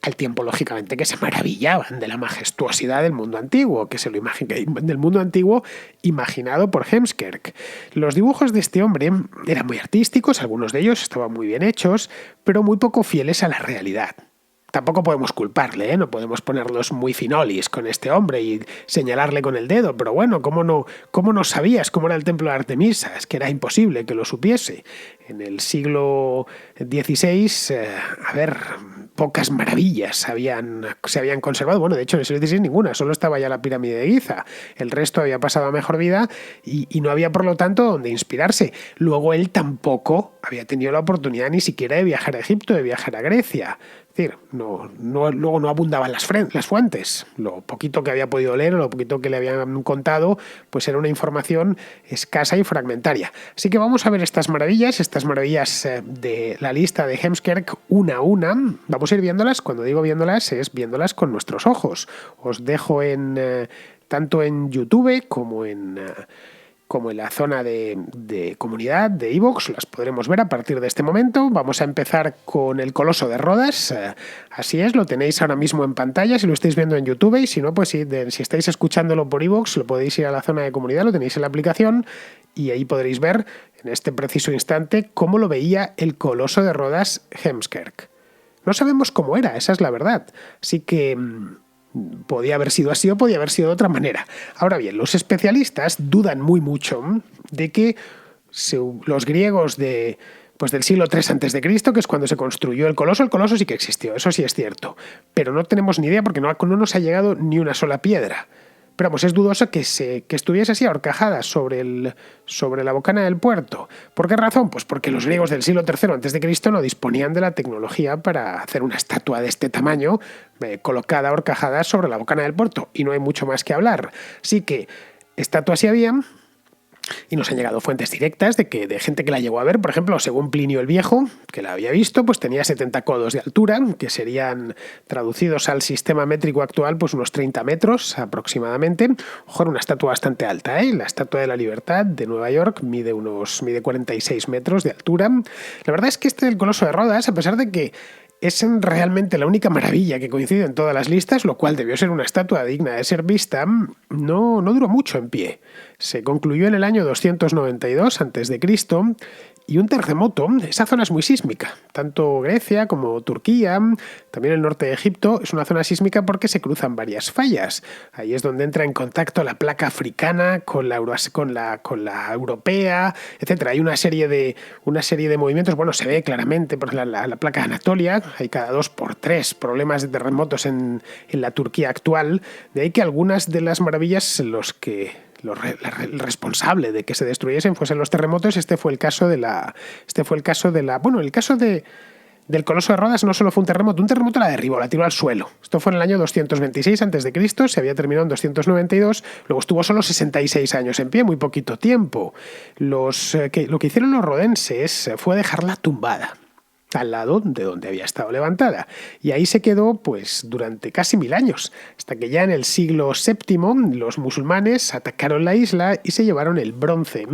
al tiempo, lógicamente, que se maravillaban de la majestuosidad del mundo antiguo, del mundo antiguo imaginado por Heemskerk. Los dibujos de este hombre eran muy artísticos, algunos de ellos estaban muy bien hechos, pero muy poco fieles a la realidad. Tampoco podemos culparle, ¿eh? No podemos ponerlos muy finolis con este hombre y señalarle con el dedo, pero bueno, ¿cómo no sabías cómo era el templo de Artemisa? Es que era imposible que lo supiese. En el siglo XVI, pocas maravillas se habían conservado. Bueno, de hecho, en el siglo XVI ninguna, solo estaba ya la pirámide de Giza. El resto había pasado a mejor vida y no había, por lo tanto, donde inspirarse. Luego él tampoco había tenido la oportunidad ni siquiera de viajar a Egipto, de viajar a Grecia. Es decir, luego no abundaban las fuentes. Lo poquito que había podido leer, lo poquito que le habían contado, pues era una información escasa y fragmentaria. Así que vamos a ver estas maravillas de la lista de Heemskerk una a una. Vamos a ir viéndolas. Cuando digo viéndolas, es viéndolas con nuestros ojos. Os dejo tanto en YouTube como en la zona de comunidad de iVoox, las podremos ver a partir de este momento. Vamos a empezar con el Coloso de Rodas. Así es, lo tenéis ahora mismo en pantalla si lo estáis viendo en YouTube, y si no, pues si estáis escuchándolo por iVoox, lo podéis ir a la zona de comunidad, lo tenéis en la aplicación y ahí podréis ver en este preciso instante cómo lo veía el Coloso de Rodas Heemskerk. No sabemos cómo era, esa es la verdad. Así que podía haber sido así o podía haber sido de otra manera. Ahora bien, los especialistas dudan muy mucho de que los griegos del siglo III a.C., que es cuando se construyó el coloso sí que existió, eso sí es cierto, pero no tenemos ni idea porque no nos ha llegado ni una sola piedra. Pero vamos, es dudoso que estuviese así ahorcajada sobre la bocana del puerto. ¿Por qué razón? Pues porque los griegos del siglo III a.C. no disponían de la tecnología para hacer una estatua de este tamaño colocada, ahorcajada sobre la bocana del puerto. Y no hay mucho más que hablar. Así que estatuas sí había. Y nos han llegado fuentes directas de gente que la llegó a ver. Por ejemplo, según Plinio el Viejo, que la había visto, pues tenía 70 codos de altura, que serían, traducidos al sistema métrico actual, pues unos 30 metros aproximadamente. Ojo, era una estatua bastante alta, ¿eh? La Estatua de la Libertad de Nueva York mide 46 metros de altura. La verdad es que del Coloso de Rodas, a pesar de que es realmente la única maravilla que coincide en todas las listas, lo cual debió ser una estatua digna de ser vista, no duró mucho en pie. Se concluyó en el año 292 a.C. y un terremoto. Esa zona es muy sísmica, tanto Grecia como Turquía, también el norte de Egipto, es una zona sísmica porque se cruzan varias fallas. Ahí es donde entra en contacto la placa africana con la europea, etc. Hay una serie de movimientos. Bueno, se ve claramente por la placa de Anatolia, hay cada 2 por 3 problemas de terremotos en la Turquía actual. De ahí que algunas de las maravillas, el responsable de que se destruyesen fuesen los terremotos. El caso del Coloso de Rodas no solo fue un terremoto la derribó, la tiró al suelo. Esto fue en el año 226 a.C., se había terminado en 292, luego estuvo solo 66 años en pie, muy poquito tiempo. Lo que hicieron los rodenses fue dejarla tumbada al lado de donde había estado levantada. Y ahí se quedó pues durante casi 1000 años, hasta que ya en el siglo VII los musulmanes atacaron la isla y se llevaron el bronce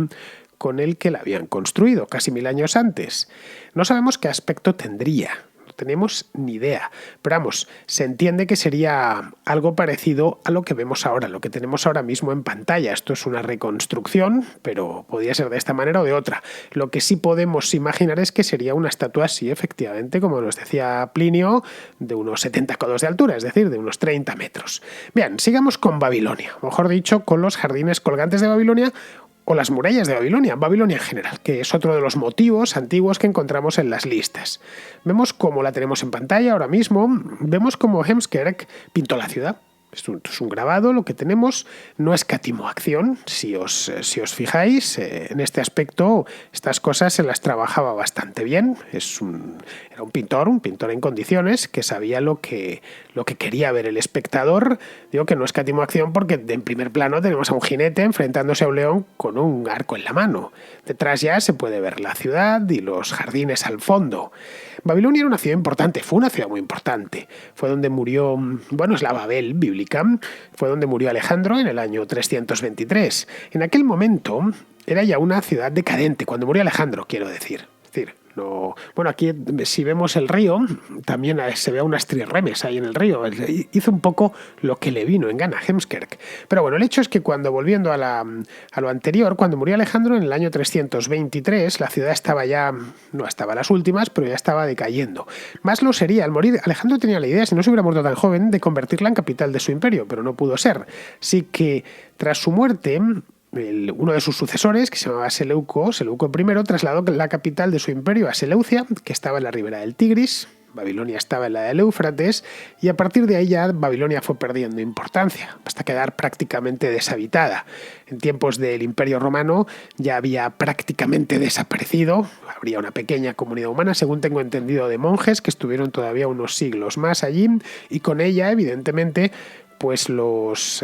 con el que la habían construido casi 1000 años antes. No sabemos qué aspecto tendría, no tenemos ni idea, pero vamos, se entiende que sería algo parecido a lo que vemos ahora, lo que tenemos ahora mismo en pantalla. Esto es una reconstrucción, pero podría ser de esta manera o de otra. Lo que sí podemos imaginar es que sería una estatua así, efectivamente, como nos decía Plinio, de unos 70 codos de altura, es decir, de unos 30 metros. Bien, sigamos con Babilonia, mejor dicho, con los jardines colgantes de Babilonia, o las murallas de Babilonia en general, que es otro de los motivos antiguos que encontramos en las listas. Vemos cómo la tenemos en pantalla ahora mismo, vemos cómo Heemskerk pintó la ciudad. Esto es un grabado, lo que tenemos no escatimó acción. Si os fijáis, en este aspecto, estas cosas se las trabajaba bastante bien. Era un pintor en condiciones, que sabía lo que quería ver el espectador. Digo que no escatimó acción porque en primer plano tenemos a un jinete enfrentándose a un león con un arco en la mano. Detrás ya se puede ver la ciudad y los jardines al fondo. Babilonia era una ciudad importante, fue una ciudad muy importante. Fue donde murió, es la Babel bíblica, fue donde murió Alejandro en el año 323. En aquel momento era ya una ciudad decadente, cuando murió Alejandro, quiero decir. Es decir, No, bueno, aquí si vemos el río, también se ve unas trirremes ahí en el río. Hizo un poco lo que le vino en gana Heemskerk. Pero bueno, el hecho es que volviendo a lo anterior, cuando murió Alejandro en el año 323, la ciudad estaba ya, no estaba a las últimas, pero ya estaba decayendo. Más lo sería, al morir, Alejandro tenía la idea, si no se hubiera muerto tan joven, de convertirla en capital de su imperio, pero no pudo ser. Así que, tras su muerte, uno de sus sucesores, que se llamaba Seleuco I, trasladó la capital de su imperio a Seleucia, que estaba en la ribera del Tigris. Babilonia estaba en la del Éufrates, y a partir de ahí ya Babilonia fue perdiendo importancia, hasta quedar prácticamente deshabitada. En tiempos del Imperio Romano ya había prácticamente desaparecido, habría una pequeña comunidad humana, según tengo entendido, de monjes que estuvieron todavía unos siglos más allí, y con ella, evidentemente, pues los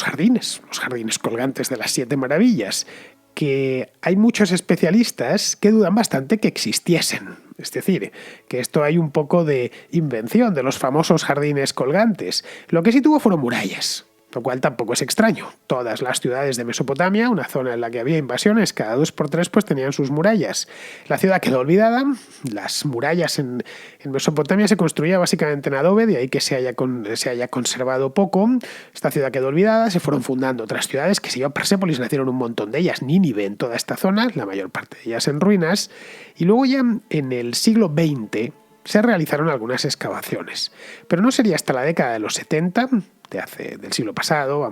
jardines colgantes de las 7 maravillas, que hay muchos especialistas que dudan bastante que existiesen. Es decir, que esto hay un poco de invención de los famosos jardines colgantes. Lo que sí tuvo fueron murallas, lo cual tampoco es extraño. Todas las ciudades de Mesopotamia, una zona en la que había invasiones cada 2 por 3, pues tenían sus murallas. La ciudad quedó olvidada, las murallas en Mesopotamia se construían básicamente en adobe, de ahí que se haya conservado poco. Esta ciudad quedó olvidada, se fueron fundando otras ciudades, que se llama Persépolis, nacieron un montón de ellas, Nínive en toda esta zona, la mayor parte de ellas en ruinas, y luego ya en el siglo XX se realizaron algunas excavaciones. Pero no sería hasta la década de los 70, del siglo pasado,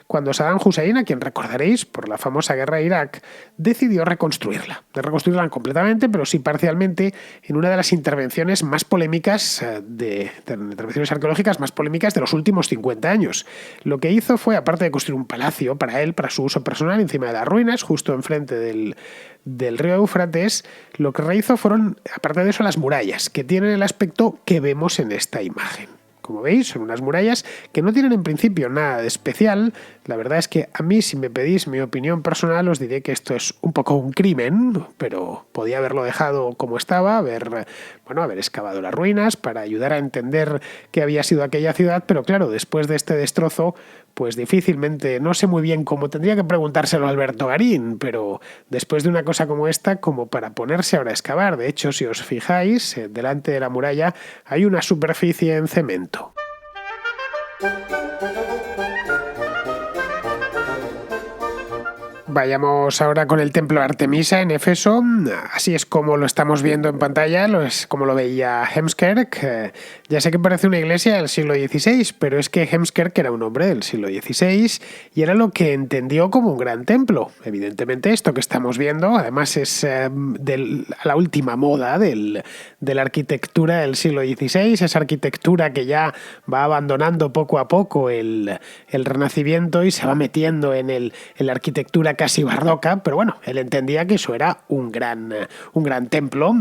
cuando Saddam Hussein, a quien recordaréis por la famosa guerra de Irak, decidió reconstruirla no completamente, pero sí parcialmente, en una de las intervenciones más polémicas, intervenciones arqueológicas más polémicas de los últimos 50 años. Lo que hizo fue, aparte de construir un palacio para él, para su uso personal, encima de las ruinas, justo enfrente del río Éufrates, lo que rehizo fueron, aparte de eso, las murallas, que tienen el aspecto que vemos en esta imagen. Como veis, son unas murallas que no tienen en principio nada de especial. La verdad es que a mí, si me pedís mi opinión personal, os diré que esto es un poco un crimen, pero podía haberlo dejado como estaba, haber excavado las ruinas para ayudar a entender qué había sido aquella ciudad, pero claro, después de este destrozo, pues difícilmente, no sé muy bien cómo, tendría que preguntárselo a Alberto Garín, pero después de una cosa como esta, como para ponerse ahora a excavar. De hecho, si os fijáis, delante de la muralla hay una superficie en cemento. Vayamos ahora con el templo de Artemisa en Éfeso. Así es como lo estamos viendo en pantalla, es como lo veía Heemskerk. Ya sé que parece una iglesia del siglo XVI, pero es que Heemskerk era un hombre del siglo XVI y era lo que entendió como un gran templo. Evidentemente esto que estamos viendo, además es la última moda de la arquitectura del siglo XVI, esa arquitectura que ya va abandonando poco a poco el Renacimiento y se va metiendo en la arquitectura casi barroca, pero bueno, él entendía que eso era un gran templo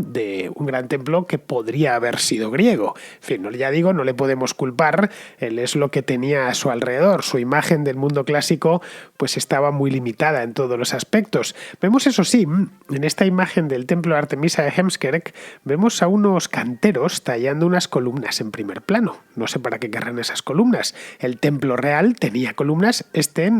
que podría haber sido griego. En fin, ya digo, no le podemos culpar, él es lo que tenía a su alrededor. Su imagen del mundo clásico pues estaba muy limitada en todos los aspectos. Vemos, eso sí, en esta imagen del templo de Artemisa de Heemskerk, vemos a unos canteros tallando unas columnas en primer plano. No sé para qué querrán esas columnas. El templo real tenía columnas, este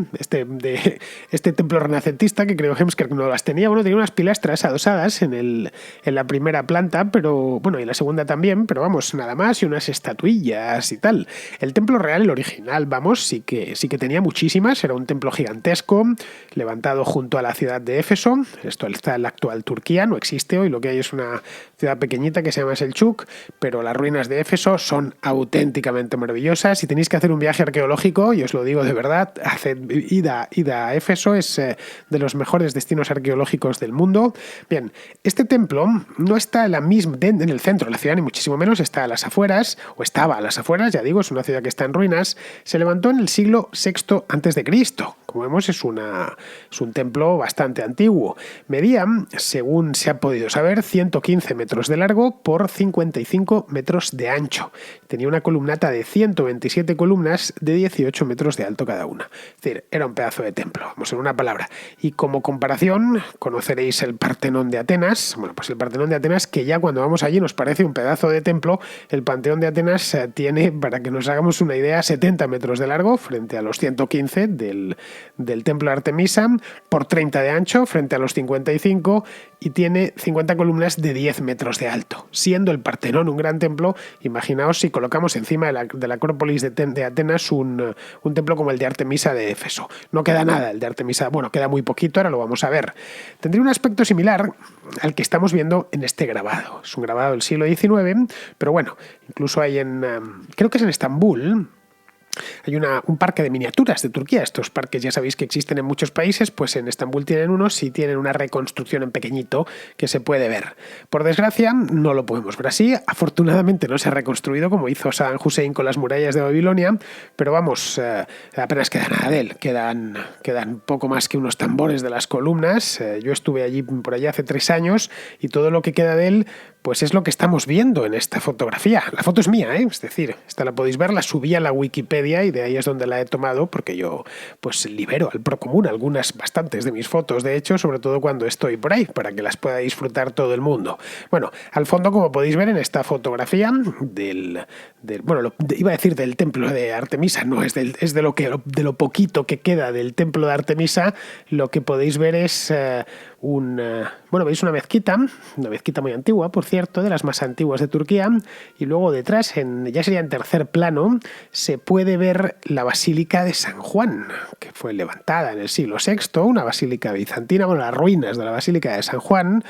templo renacentista, que creo Heemskerk no las tenía, tenía unas pilastras adosadas en la primera planta, pero bueno, y la segunda también, pero nada más, y unas estatuillas y tal. El templo real, el original, sí que tenía muchísimas, era un templo gigantesco, levantado junto a la ciudad de Éfeso. Esto está en la actual Turquía, no existe hoy, lo que hay es una ciudad pequeñita que se llama Selçuk, pero las ruinas de Éfeso son auténticamente maravillosas. Si tenéis que hacer un viaje arqueológico, y os lo digo de verdad, ida a Éfeso, es de los mejores destinos arqueológicos del mundo. Bien, este templo no está en el centro de la ciudad, ni muchísimo menos, está a las afueras, o estaba a las afueras, ya digo, es una ciudad que está en ruinas. Se levantó en el siglo VI a.C. Como vemos, es un templo bastante antiguo. Medía, según se ha podido saber, 115 metros de largo por 55 metros de ancho. Tenía una columnata de 127 columnas de 18 metros de alto cada una. Es decir, era un pedazo de templo, en una palabra. ahora. Y como comparación, conoceréis el Partenón de Atenas. Bueno, pues el Partenón de Atenas, que ya cuando vamos allí nos parece un pedazo de templo. El Panteón de Atenas tiene, para que nos hagamos una idea, 70 metros de largo frente a los 115 del templo de Artemisa, por 30 de ancho frente a los 55, y tiene 50 columnas de 10 metros de alto. Siendo el Partenón un gran templo, imaginaos si colocamos encima de la Acrópolis de Atenas un templo como el de Artemisa de Éfeso. No queda nada el de Artemisa, bueno, queda muy poquito, ahora lo vamos a ver. Tendría un aspecto similar al que estamos viendo en este grabado. Es un grabado del siglo XIX, pero bueno, incluso hay creo que es en Estambul. Hay un parque de miniaturas de Turquía. Estos parques ya sabéis que existen en muchos países, pues en Estambul tienen unos y tienen una reconstrucción en pequeñito que se puede ver. Por desgracia, no lo podemos ver así. Afortunadamente no se ha reconstruido como hizo Saddam Hussein con las murallas de Babilonia, pero vamos, apenas queda nada de él. Quedan poco más que unos tambores de las columnas. Yo estuve allí por allá hace 3 años y todo lo que queda de él pues es lo que estamos viendo en esta fotografía. La foto es mía, es decir, esta la podéis ver, la subí a la Wikipedia y de ahí es donde la he tomado, porque yo pues libero al procomún bastantes de mis fotos, de hecho, sobre todo cuando estoy por ahí, para que las pueda disfrutar todo el mundo. Bueno, al fondo, como podéis ver en esta fotografía iba a decir del templo de Artemisa, no, es de lo poquito que queda del templo de Artemisa. Lo que podéis ver es veis una mezquita muy antigua, por cierto, de las más antiguas de Turquía, y luego detrás, ya sería en tercer plano, se puede ver la Basílica de San Juan, que fue levantada en el siglo VI, una basílica bizantina, las ruinas de la Basílica de San Juan,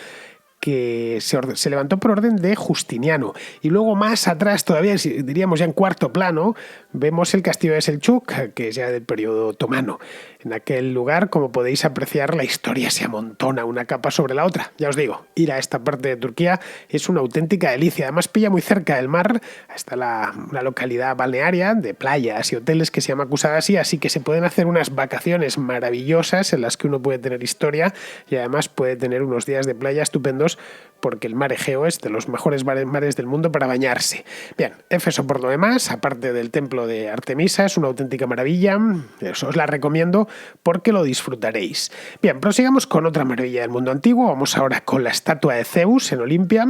que se levantó por orden de Justiniano. Y luego más atrás, todavía diríamos ya en cuarto plano, vemos el castillo de Selçuk, que es ya del periodo otomano. En aquel lugar, como podéis apreciar, la historia se amontona una capa sobre la otra. Ya os digo, ir a esta parte de Turquía es una auténtica delicia. Además pilla muy cerca del mar, está una localidad balnearia de playas y hoteles que se llama Kusadasi, así que se pueden hacer unas vacaciones maravillosas en las que uno puede tener historia y además puede tener unos días de playa estupendos, porque el mar Egeo es de los mejores mares del mundo para bañarse. Bien, Éfeso por lo demás, aparte del templo de Artemisa, es una auténtica maravilla. Eso os la recomiendo porque lo disfrutaréis. Bien, prosigamos con otra maravilla del mundo antiguo. Vamos ahora con la estatua de Zeus en Olimpia.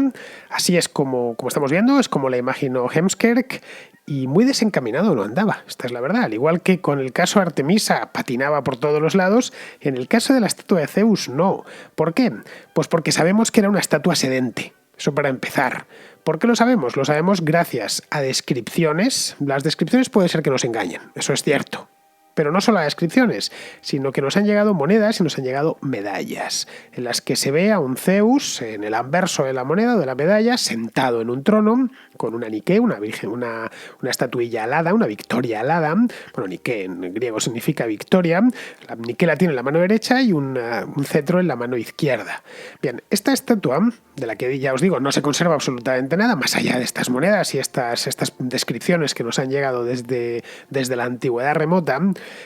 Así es como estamos viendo, es como la imaginó Heemskerk. Y muy desencaminado no andaba, esta es la verdad. Al igual que con el caso Artemisa patinaba por todos los lados, en el caso de la estatua de Zeus no. ¿Por qué? Pues porque sabemos que era una estatua sedente. Eso para empezar. ¿Por qué lo sabemos? Lo sabemos gracias a descripciones. Las descripciones puede ser que nos engañen, eso es cierto. Pero no solo las descripciones, sino que nos han llegado monedas y nos han llegado medallas, en las que se ve a un Zeus en el anverso de la moneda o de la medalla, sentado en un trono, con una Nike, una virgen, una estatuilla alada, una victoria alada. Bueno, Nike en griego significa victoria. La Nike la tiene en la mano derecha y un cetro en la mano izquierda. Bien, esta estatua, de la que ya os digo, no se conserva absolutamente nada, más allá de estas monedas y estas descripciones que nos han llegado desde la antigüedad remota.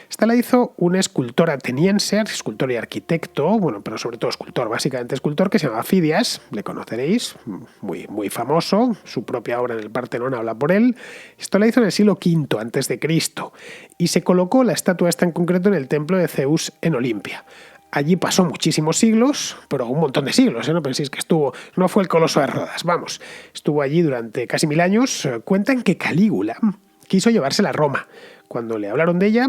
Esta la hizo un escultor ateniense, escultor y arquitecto, pero sobre todo escultor, básicamente escultor, que se llama Fidias, le conoceréis, muy, muy famoso, su propia obra en el Partenón habla por él. Esto la hizo en el siglo V a.C. y se colocó la estatua esta en concreto en el templo de Zeus en Olimpia. Allí pasó muchísimos siglos, pero un montón de siglos, no penséis que no fue el Coloso de Rodas, estuvo allí durante casi 1000 años. Cuentan que Calígula quiso llevársela a Roma. Cuando le hablaron de ella,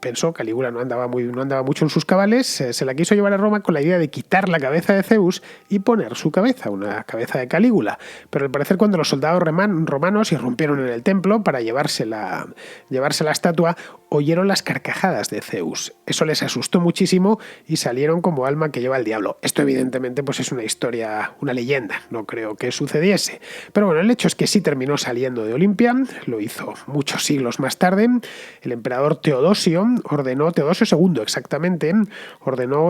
pensó, Calígula no andaba mucho en sus cabales, se la quiso llevar a Roma con la idea de quitar la cabeza de Zeus y poner su cabeza, una cabeza de Calígula. Pero al parecer cuando los soldados romanos irrumpieron en el templo para llevarse la estatua, oyeron las carcajadas de Zeus. Eso les asustó muchísimo y salieron como alma que lleva el diablo. Esto evidentemente pues es una historia, una leyenda, no creo que sucediese. Pero bueno, el hecho es que sí terminó saliendo de Olimpia, lo hizo muchos siglos más tarde. El emperador Teodosio ordenó, Teodosio II exactamente,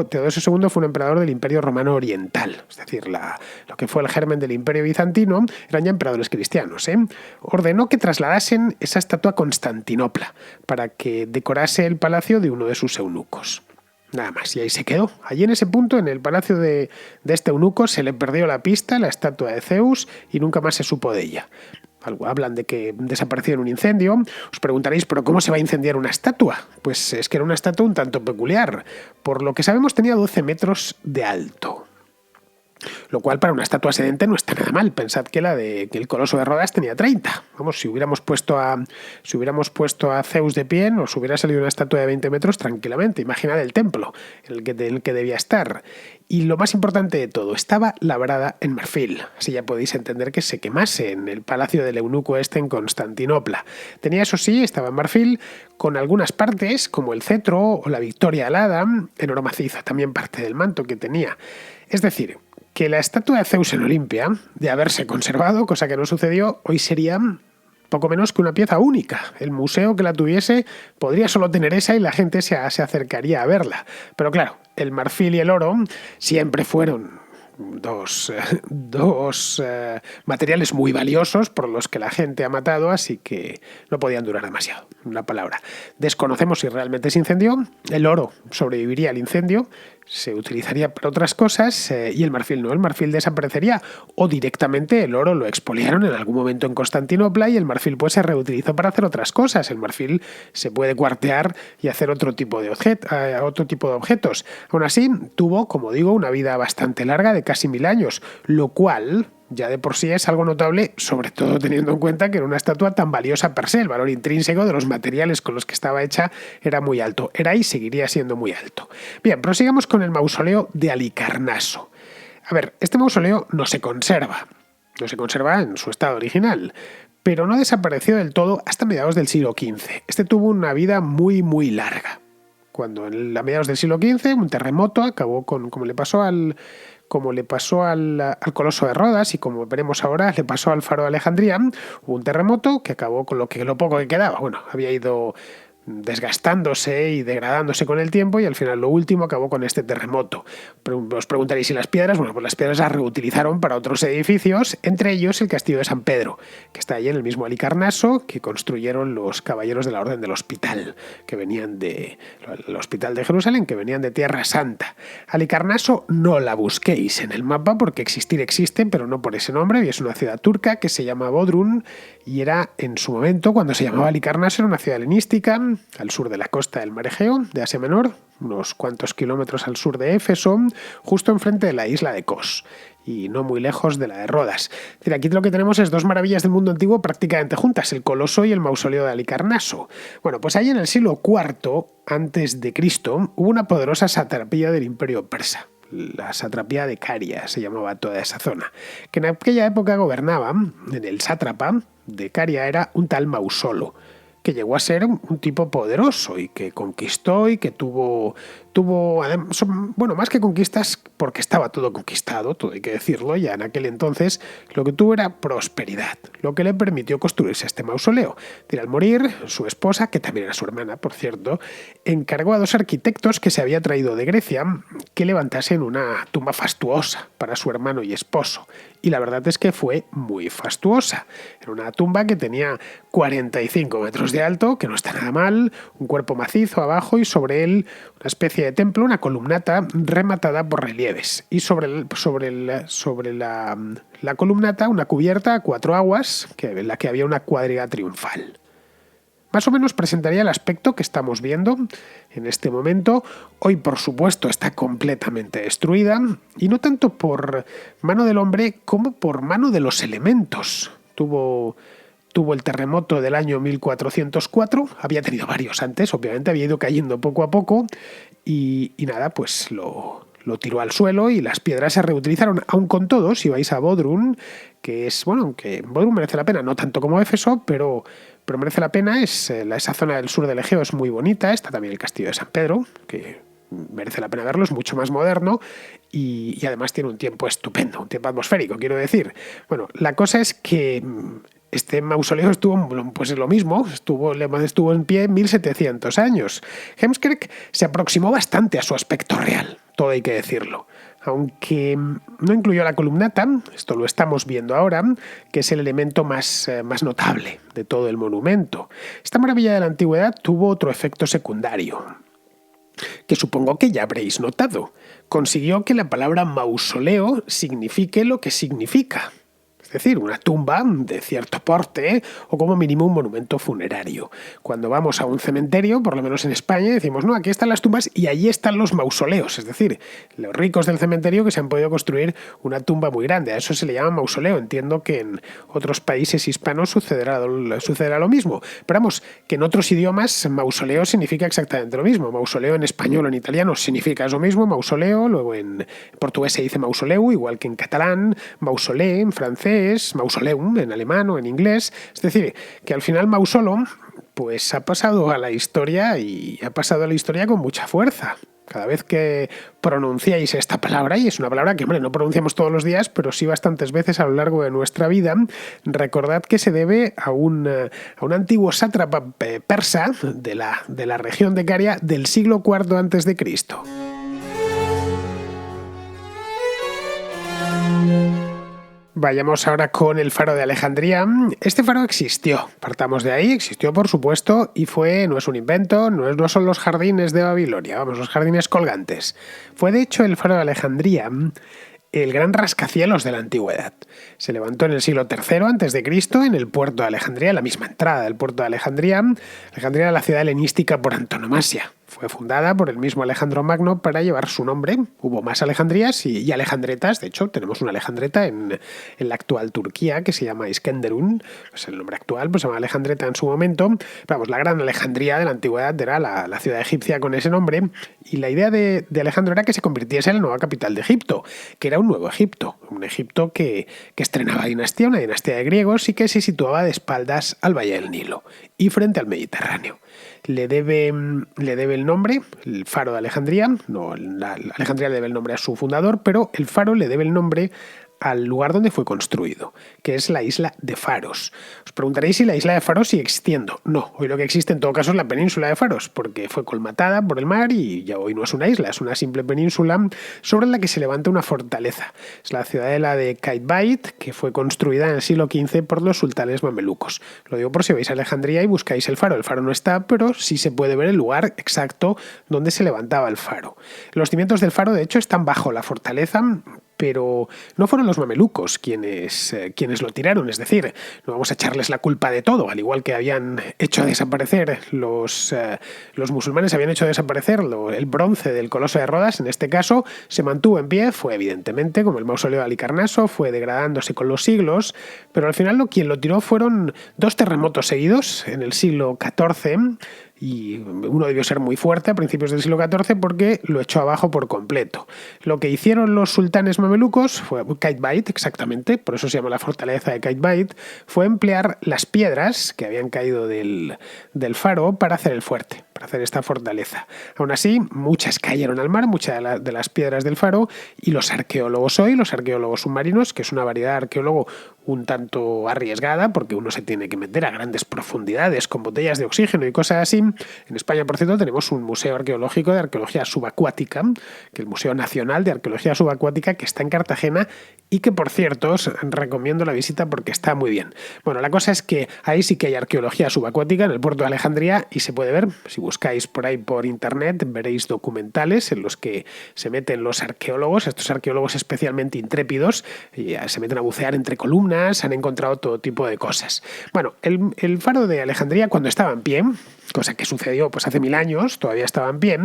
Teodosio II fue un emperador del Imperio Romano Oriental, es decir, lo que fue el germen del Imperio Bizantino, eran ya emperadores cristianos. Ordenó que trasladasen esa estatua a Constantinopla para que decorase el palacio de uno de sus eunucos. Nada más, y ahí se quedó. Allí en ese punto, en el palacio de este eunuco, se le perdió la pista, la estatua de Zeus, y nunca más se supo de ella. Hablan de que desapareció en un incendio. Os preguntaréis, ¿pero cómo se va a incendiar una estatua? Pues es que era una estatua un tanto peculiar. Por lo que sabemos tenía 12 metros de alto. Lo cual para una estatua sedente no está nada mal. Pensad que que el Coloso de Rodas tenía 30. Vamos, si hubiéramos puesto a Zeus de pie, nos hubiera salido una estatua de 20 metros tranquilamente. Imaginad el templo en el que debía estar. Y lo más importante de todo, estaba labrada en marfil. Así ya podéis entender que se quemase en el palacio del eunuco en Constantinopla. Tenía, eso sí, estaba en marfil, con algunas partes, como el cetro o la victoria alada, en oro macizo, también parte del manto que tenía. Es decir, que la estatua de Zeus en Olimpia, de haberse conservado, cosa que no sucedió, hoy sería poco menos que una pieza única. El museo que la tuviese podría solo tener esa y la gente se acercaría a verla. Pero claro, el marfil y el oro siempre fueron dos materiales muy valiosos por los que la gente ha matado, así que no podían durar demasiado. Una palabra. Desconocemos si realmente se incendió. El oro sobreviviría al incendio, se utilizaría para otras cosas y el marfil no. El marfil desaparecería o directamente el oro lo expoliaron en algún momento en Constantinopla y el marfil pues se reutilizó para hacer otras cosas. El marfil se puede cuartear y hacer otro tipo de objetos. Aún así, tuvo, como digo, una vida bastante larga de casi 1000 años, lo cual ya de por sí es algo notable, sobre todo teniendo en cuenta que era una estatua tan valiosa per se. El valor intrínseco de los materiales con los que estaba hecha era muy alto. Era y seguiría siendo muy alto. Bien, prosigamos con el mausoleo de Halicarnaso. A ver, este mausoleo no se conserva en su estado original, pero no desapareció del todo hasta mediados del siglo XV. Este tuvo una vida muy, muy larga. Cuando a mediados del siglo XV un terremoto acabó como le pasó al Coloso de Rodas y como veremos ahora le pasó al Faro de Alejandría, hubo un terremoto que acabó con lo poco que quedaba. Bueno, había ido desgastándose y degradándose con el tiempo y al final lo último acabó con este terremoto. Os preguntaréis si las piedras, bueno, pues las piedras las reutilizaron para otros edificios, entre ellos el Castillo de San Pedro, que está allí en el mismo Halicarnaso que construyeron los caballeros de la Orden del Hospital, que venían del Hospital de Jerusalén, que venían de Tierra Santa. Halicarnaso no la busquéis en el mapa porque existir existe, pero no por ese nombre, y es una ciudad turca que se llama Bodrum y era en su momento, cuando se llamaba Halicarnaso, era una ciudad helenística al sur de la costa del Mar Egeo, de Asia Menor, unos cuantos kilómetros al sur de Éfeso, justo enfrente de la isla de Kos y no muy lejos de la de Rodas. Es decir, aquí lo que tenemos es dos maravillas del mundo antiguo prácticamente juntas, el Coloso y el mausoleo de Halicarnaso. Bueno, pues ahí en el siglo IV a.C. hubo una poderosa satrapía del Imperio Persa. La satrapía de Caria se llamaba toda esa zona, que en aquella época gobernaba, en el sátrapa de Caria era un tal Mausolo, que llegó a ser un tipo poderoso y que conquistó y que tuvo bueno, más que conquistas, porque estaba todo conquistado, todo hay que decirlo, ya en aquel entonces lo que tuvo era prosperidad, lo que le permitió construirse este mausoleo. Al morir, su esposa, que también era su hermana, por cierto, encargó a 2 arquitectos que se había traído de Grecia que levantasen una tumba fastuosa para su hermano y esposo. Y la verdad es que fue muy fastuosa. Era una tumba que tenía 45 metros de alto, que no está nada mal, un cuerpo macizo abajo y sobre él una especie de templo, una columnata rematada por relieves. Y sobre la columnata una cubierta a 4 aguas, en la que había una cuadriga triunfal. Más o menos presentaría el aspecto que estamos viendo en este momento. Hoy, por supuesto, está completamente destruida, y no tanto por mano del hombre como por mano de los elementos. Tuvo el terremoto del año 1404, había tenido varios antes, obviamente había ido cayendo poco a poco, y nada, pues lo tiró al suelo y las piedras se reutilizaron. Aun con todo, si vais a Bodrum, que es, bueno, aunque Bodrum merece la pena, no tanto como Éfeso, pero merece la pena, esa zona del sur del Egeo es muy bonita, está también el Castillo de San Pedro, que merece la pena verlo, es mucho más moderno y además tiene un tiempo estupendo, un tiempo atmosférico, quiero decir. Bueno, la cosa es que este mausoleo estuvo, pues es lo mismo, estuvo en pie 1700 años. Heemskerk se aproximó bastante a su aspecto real, todo hay que decirlo. Aunque no incluyó la columnata, esto lo estamos viendo ahora, que es el elemento más notable de todo el monumento. Esta maravilla de la antigüedad tuvo otro efecto secundario, que supongo que ya habréis notado. Consiguió que la palabra mausoleo signifique lo que significa. Es es decir, una tumba de cierto porte o como mínimo un monumento funerario. Cuando vamos a un cementerio, por lo menos en España, decimos, no, aquí están las tumbas y allí están los mausoleos, es decir, los ricos del cementerio que se han podido construir una tumba muy grande. A eso se le llama mausoleo. Entiendo que en otros países hispanos sucederá lo mismo. Pero vamos, que en otros idiomas mausoleo significa exactamente lo mismo. Mausoleo en español o en italiano significa eso mismo, mausoleo, luego en portugués se dice mausoleu, igual que en catalán, mausolé en francés, mausoleum en alemán o en inglés. Es decir, que al final mausolo pues ha pasado a la historia y ha pasado a la historia con mucha fuerza. Cada vez que pronunciáis esta palabra, y es una palabra que, hombre, no pronunciamos todos los días, pero sí bastantes veces a lo largo de nuestra vida, recordad que se debe a un antiguo sátrapa persa de la región de Caria del siglo IV a.C. Vayamos ahora con el faro de Alejandría. Este faro existió, partamos de ahí, existió por supuesto, y no es un invento, no son los jardines de Babilonia, vamos, los jardines colgantes. Fue de hecho el faro de Alejandría el gran rascacielos de la antigüedad. Se levantó en el siglo III a.C. en el puerto de Alejandría, la misma entrada del puerto de Alejandría. Alejandría era la ciudad helenística por antonomasia. Fue fundada por el mismo Alejandro Magno para llevar su nombre. Hubo más Alejandrías y Alejandretas. De hecho, tenemos una Alejandreta en la actual Turquía que se llama Iskenderun. Pues el nombre actual pues se llama Alejandreta en su momento. Vamos, la gran Alejandría de la antigüedad era la ciudad egipcia con ese nombre. Y la idea de Alejandro era que se convirtiese en la nueva capital de Egipto, que era un nuevo Egipto. Un Egipto que estrenaba dinastía, una dinastía de griegos y que se situaba de espaldas al Valle del Nilo y frente al Mediterráneo. Le debe el nombre, el faro de Alejandría, Alejandría le debe el nombre a su fundador, pero el faro le debe el nombre al lugar donde fue construido, que es la isla de Faros. Os preguntaréis si la isla de Faros sigue existiendo. No, hoy lo que existe en todo caso es la península de Faros, porque fue colmatada por el mar y ya hoy no es una isla, es una simple península sobre la que se levanta una fortaleza. Es la ciudadela de Qaitbait, que fue construida en el siglo XV por los sultanes mamelucos. Lo digo por si vais a Alejandría y buscáis el faro. El faro no está, pero sí se puede ver el lugar exacto donde se levantaba el faro. Los cimientos del faro, de hecho, están bajo la fortaleza, pero no fueron los mamelucos quienes lo tiraron, es decir, no vamos a echarles la culpa de todo, al igual que habían hecho desaparecer los musulmanes habían hecho desaparecer el bronce del Coloso de Rodas. En este caso se mantuvo en pie, fue evidentemente como el mausoleo de Halicarnaso, fue degradándose con los siglos, pero al final quien lo tiró fueron 2 terremotos seguidos en el siglo XIV, y uno debió ser muy fuerte a principios del siglo XIV porque lo echó abajo por completo. Lo que hicieron los sultanes mamelucos fue Qaitbait, exactamente, por eso se llama la fortaleza de Qaitbait, fue emplear las piedras que habían caído del faro para hacer el fuerte, para hacer esta fortaleza. Aún así, muchas cayeron al mar, muchas de las piedras del faro, y los arqueólogos submarinos, que es una variedad de arqueólogo un tanto arriesgada, porque uno se tiene que meter a grandes profundidades con botellas de oxígeno y cosas así. En España, por cierto, tenemos un museo arqueológico de arqueología subacuática, que es el Museo Nacional de Arqueología Subacuática, que está en Cartagena y que, por cierto, os recomiendo la visita porque está muy bien. Bueno, la cosa es que ahí sí que hay arqueología subacuática en el puerto de Alejandría y se puede ver, si buscáis por ahí por internet, veréis documentales en los que se meten los arqueólogos, estos arqueólogos especialmente intrépidos, y se meten a bucear entre columnas, han encontrado todo tipo de cosas. Bueno, el faro de Alejandría, cuando estaba en pie, cosa que sucedió pues hace 1000 años, todavía estaba en pie,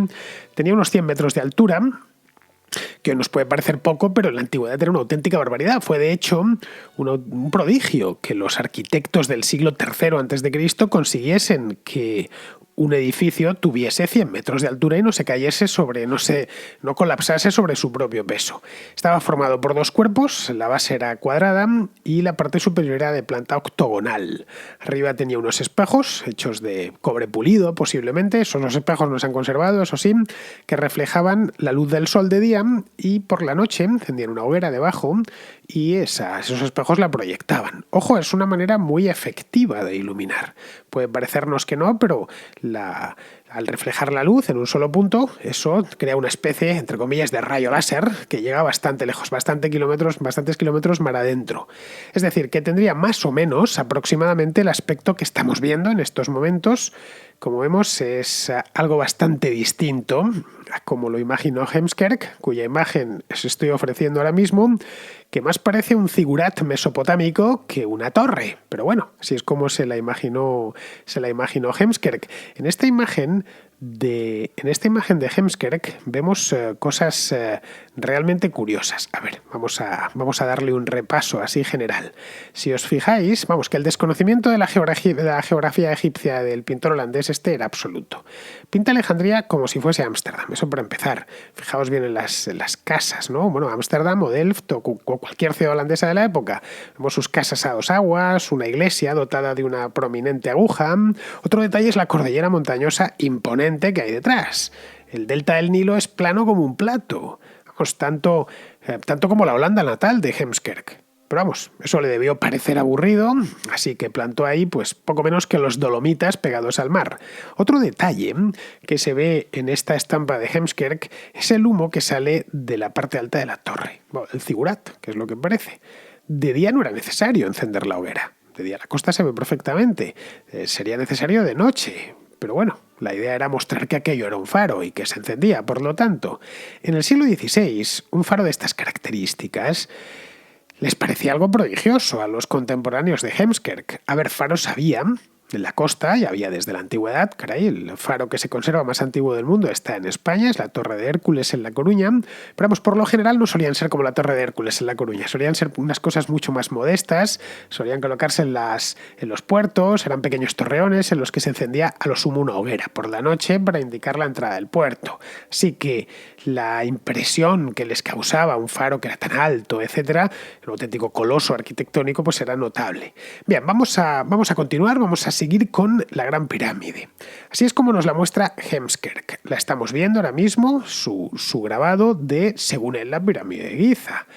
tenía unos 100 metros de altura, que nos puede parecer poco, pero en la antigüedad era una auténtica barbaridad. Fue de hecho un prodigio que los arquitectos del siglo III a.C. consiguiesen que un edificio tuviese 100 metros de altura y no se cayese no colapsase sobre su propio peso. Estaba formado por 2 cuerpos, la base era cuadrada y la parte superior era de planta octogonal. Arriba tenía unos espejos hechos de cobre pulido, posiblemente. Esos espejos no se han conservado, eso sí, que reflejaban la luz del sol de día y por la noche encendían una hoguera debajo y esos espejos la proyectaban. Ojo, es una manera muy efectiva de iluminar. Puede parecernos que no, pero al reflejar la luz en un solo punto, eso crea una especie, entre comillas, de rayo láser que llega bastante lejos, bastantes kilómetros mar adentro. Es decir, que tendría más o menos aproximadamente el aspecto que estamos viendo en estos momentos, Como vemos, es algo bastante distinto a como lo imaginó Heemskerk, cuya imagen os estoy ofreciendo ahora mismo, que más parece un zigurat mesopotámico que una torre. Pero bueno, así es como se la imaginó Heemskerk. En esta imagen de Heemskerk vemos cosas realmente curiosas. A ver, vamos a darle un repaso así general. Si os fijáis, vamos, que el desconocimiento de la geografía egipcia del pintor holandés era absoluto. Pinta Alejandría como si fuese Ámsterdam, eso para empezar. Fijaos bien en las casas, ¿no? Bueno, Ámsterdam o Delft o cualquier ciudad holandesa de la época. Vemos sus casas a dos aguas, una iglesia dotada de una prominente aguja. Otro detalle es la cordillera montañosa imponente que hay detrás. El delta del Nilo es plano como un plato. Vamos, tanto como la Holanda natal de Heemskerk. Pero vamos, eso le debió parecer aburrido, así que plantó ahí pues poco menos que los Dolomitas pegados al mar. Otro detalle que se ve en esta estampa de Heemskerk es el humo que sale de la parte alta de la torre, bueno, el zigurat, que es lo que parece. De día no era necesario encender la hoguera, de día la costa se ve perfectamente, sería necesario de noche. Pero bueno, la idea era mostrar que aquello era un faro y que se encendía, por lo tanto. En el siglo XVI, un faro de estas características les parecía algo prodigioso a los contemporáneos de Heemskerk. A ver, faros había en la costa, ya había desde la antigüedad, caray, el faro que se conserva más antiguo del mundo está en España, es la Torre de Hércules en La Coruña, pero vamos, por lo general no solían ser como la Torre de Hércules en La Coruña, solían ser unas cosas mucho más modestas, solían colocarse en los puertos, eran pequeños torreones en los que se encendía a lo sumo una hoguera por la noche para indicar la entrada del puerto. Así que la impresión que les causaba un faro que era tan alto, etcétera, un auténtico coloso arquitectónico, pues era notable. Bien, vamos a continuar, vamos a seguir con la Gran Pirámide. Así es como nos la muestra Heemskerk. La estamos viendo ahora mismo, su grabado de, según él, la Pirámide de Giza.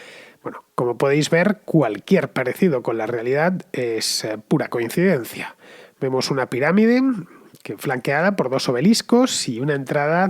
Bueno, como podéis ver, cualquier parecido con la realidad es pura coincidencia. Vemos una pirámide flanqueada por dos obeliscos y una entrada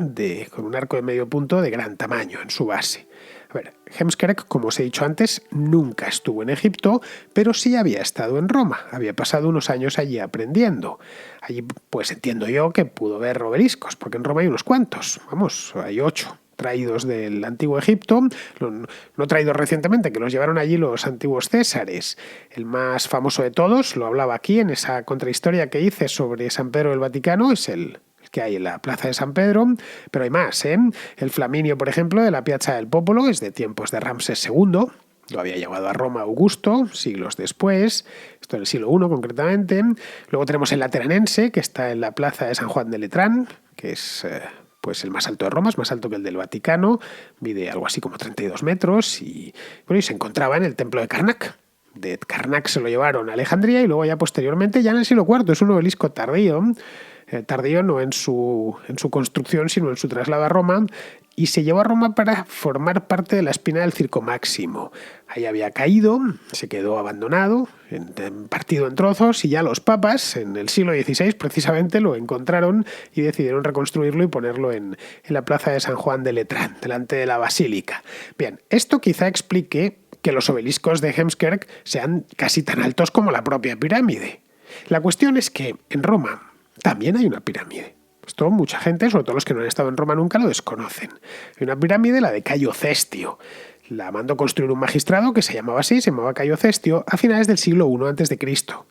con un arco de medio punto de gran tamaño en su base. A ver, Heemskerk, como os he dicho antes, nunca estuvo en Egipto, pero sí había estado en Roma. Había pasado unos años allí aprendiendo. Allí, pues entiendo yo que pudo ver obeliscos, porque en Roma hay unos cuantos. Vamos, hay 8 traídos del antiguo Egipto, no traídos recientemente, que los llevaron allí los antiguos césares. El más famoso de todos, lo hablaba aquí en esa contrahistoria que hice sobre San Pedro del Vaticano, es el que hay en la Plaza de San Pedro, pero hay más, ¿eh? El Flaminio, por ejemplo, de la Piazza del Popolo, es de tiempos de Ramsés II, lo había llevado a Roma Augusto, siglos después, esto en el siglo I concretamente. Luego tenemos el Lateranense, que está en la Plaza de San Juan de Letrán, que es pues el más alto de Roma, es más alto que el del Vaticano, mide algo así como 32 metros y se encontraba en el templo de Karnak. De Karnak se lo llevaron a Alejandría y luego ya posteriormente, ya en el siglo IV, es un obelisco tardío no en su construcción, sino en su traslado a Roma, y se llevó a Roma para formar parte de la espina del Circo Máximo. Ahí había caído, se quedó abandonado, partido en trozos, y ya los papas, en el siglo XVI precisamente, lo encontraron y decidieron reconstruirlo y ponerlo en la plaza de San Juan de Letrán, delante de la basílica. Bien, esto quizá explique que los obeliscos de Heemskerk sean casi tan altos como la propia pirámide. La cuestión es que en Roma también hay una pirámide. Esto mucha gente, sobre todo los que no han estado en Roma nunca, lo desconocen. Hay una pirámide, la de Cayo Cestio. La mandó construir un magistrado que se llamaba Cayo Cestio, a finales del siglo I a.C.,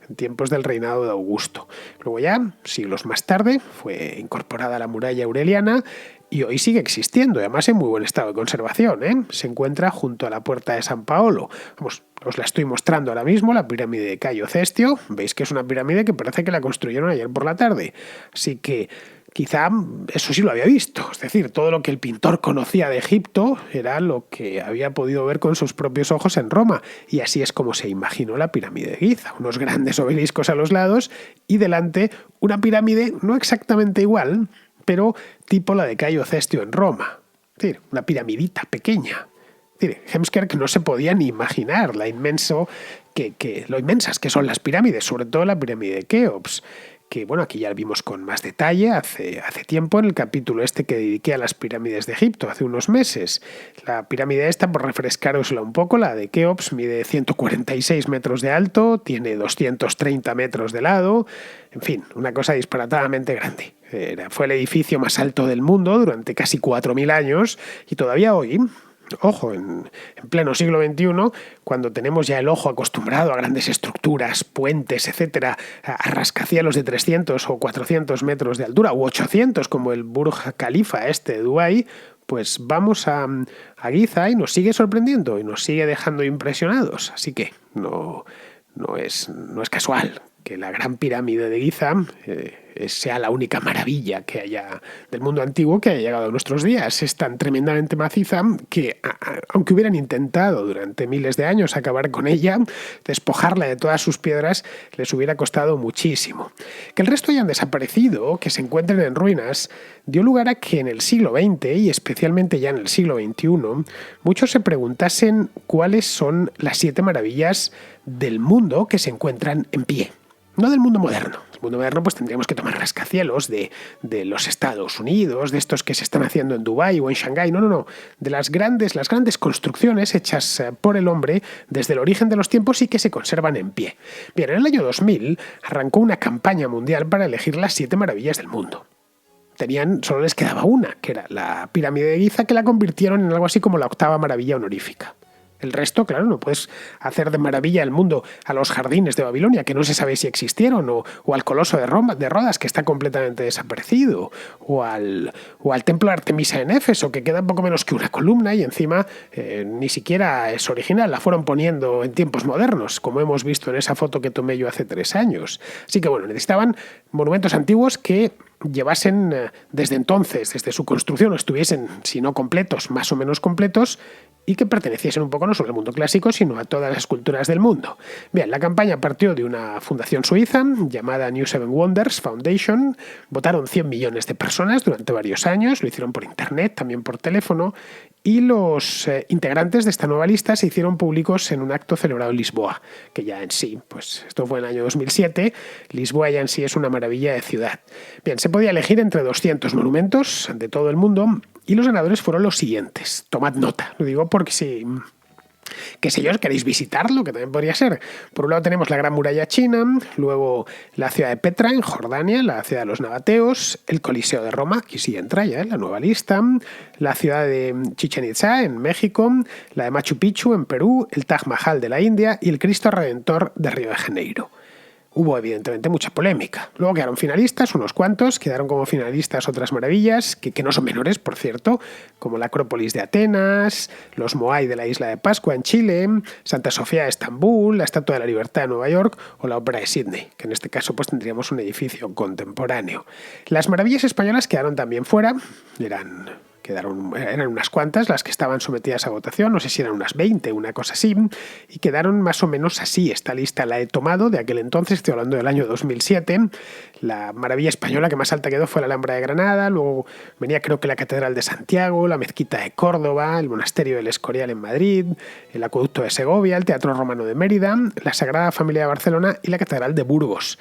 en tiempos del reinado de Augusto. Luego ya, siglos más tarde, fue incorporada a la muralla aureliana y hoy sigue existiendo, además en muy buen estado de conservación, ¿eh? Se encuentra junto a la Puerta de San Paolo. Vamos, os la estoy mostrando ahora mismo, la pirámide de Cayo Cestio. Veis que es una pirámide que parece que la construyeron ayer por la tarde. Así que quizá eso sí lo había visto, es decir, todo lo que el pintor conocía de Egipto era lo que había podido ver con sus propios ojos en Roma, y así es como se imaginó la pirámide de Giza, unos grandes obeliscos a los lados y delante una pirámide no exactamente igual, pero tipo la de Cayo Cestio en Roma, es decir, una piramidita pequeña. Heemskerk no se podía ni imaginar lo inmensas que son las pirámides, sobre todo la pirámide de Keops, que bueno, aquí ya lo vimos con más detalle hace tiempo en el capítulo este que dediqué a las pirámides de Egipto, hace unos meses. La pirámide esta, por refrescarosla un poco, la de Keops, mide 146 metros de alto, tiene 230 metros de lado, en fin, una cosa disparatadamente grande. Fue el edificio más alto del mundo durante casi 4.000 años y todavía hoy, ojo, en pleno siglo XXI, cuando tenemos ya el ojo acostumbrado a grandes estructuras, puentes, etcétera, a rascacielos de 300 o 400 metros de altura, u 800 como el Burj Khalifa de Dubái, pues vamos a Giza y nos sigue sorprendiendo y nos sigue dejando impresionados. Así que no es casual que la Gran Pirámide de Giza sea la única maravilla que haya del mundo antiguo que haya llegado a nuestros días. Es tan tremendamente maciza que, aunque hubieran intentado durante miles de años acabar con ella, despojarla de todas sus piedras, les hubiera costado muchísimo. Que el resto hayan desaparecido, que se encuentren en ruinas, dio lugar a que en el siglo XX, y especialmente ya en el siglo XXI, muchos se preguntasen cuáles son las 7 maravillas del mundo que se encuentran en pie. No del mundo moderno. El mundo moderno pues tendríamos que tomar rascacielos de los Estados Unidos, de estos que se están haciendo en Dubái o en Shanghái. No. De las grandes construcciones hechas por el hombre desde el origen de los tiempos y que se conservan en pie. Bien, en el año 2000 arrancó una campaña mundial para elegir las 7 maravillas del mundo. Solo les quedaba una, que era la pirámide de Giza, que la convirtieron en algo así como la 8ª maravilla honorífica. El resto, claro, no puedes hacer de maravilla el mundo a los jardines de Babilonia, que no se sabe si existieron, o al coloso de Rodas, que está completamente desaparecido, o al templo de Artemisa en Éfeso, que queda poco menos que una columna y encima ni siquiera es original, la fueron poniendo en tiempos modernos, como hemos visto en esa foto que tomé yo hace 3 años. Así que bueno, necesitaban monumentos antiguos que llevasen desde entonces, desde su construcción, o estuviesen, si no completos, más o menos completos, y que perteneciesen un poco no solo al mundo clásico, sino a todas las culturas del mundo. Bien, la campaña partió de una fundación suiza llamada New Seven Wonders Foundation. Votaron 100 millones de personas durante varios años, lo hicieron por internet, también por teléfono, y los integrantes de esta nueva lista se hicieron públicos en un acto celebrado en Lisboa, que ya en sí, pues esto fue en el año 2007, Lisboa ya en sí es una maravilla de ciudad. Bien, se podía elegir entre 200 monumentos de todo el mundo, y los ganadores fueron los siguientes. Tomad nota, lo digo porque si queréis visitarlo, que también podría ser. Por un lado tenemos la Gran Muralla China, luego la ciudad de Petra en Jordania, la ciudad de los nabateos, el Coliseo de Roma, aquí sí entra ya en la nueva lista, la ciudad de Chichén Itzá en México, la de Machu Picchu en Perú, el Taj Mahal de la India y el Cristo Redentor de Río de Janeiro. Hubo evidentemente mucha polémica. Luego quedaron finalistas, unos cuantos, quedaron como finalistas otras maravillas, que no son menores, por cierto, como la Acrópolis de Atenas, los Moai de la Isla de Pascua en Chile, Santa Sofía de Estambul, la Estatua de la Libertad de Nueva York o la Ópera de Sydney, que en este caso pues tendríamos un edificio contemporáneo. Las maravillas españolas quedaron también fuera, eran unas cuantas las que estaban sometidas a votación, no sé si eran unas 20, una cosa así, y quedaron más o menos así. Esta lista la he tomado de aquel entonces, estoy hablando del año 2007. La maravilla española que más alta quedó fue la Alhambra de Granada, luego venía creo que la Catedral de Santiago, la Mezquita de Córdoba, el Monasterio del Escorial en Madrid, el Acueducto de Segovia, el Teatro Romano de Mérida, la Sagrada Familia de Barcelona y la Catedral de Burgos.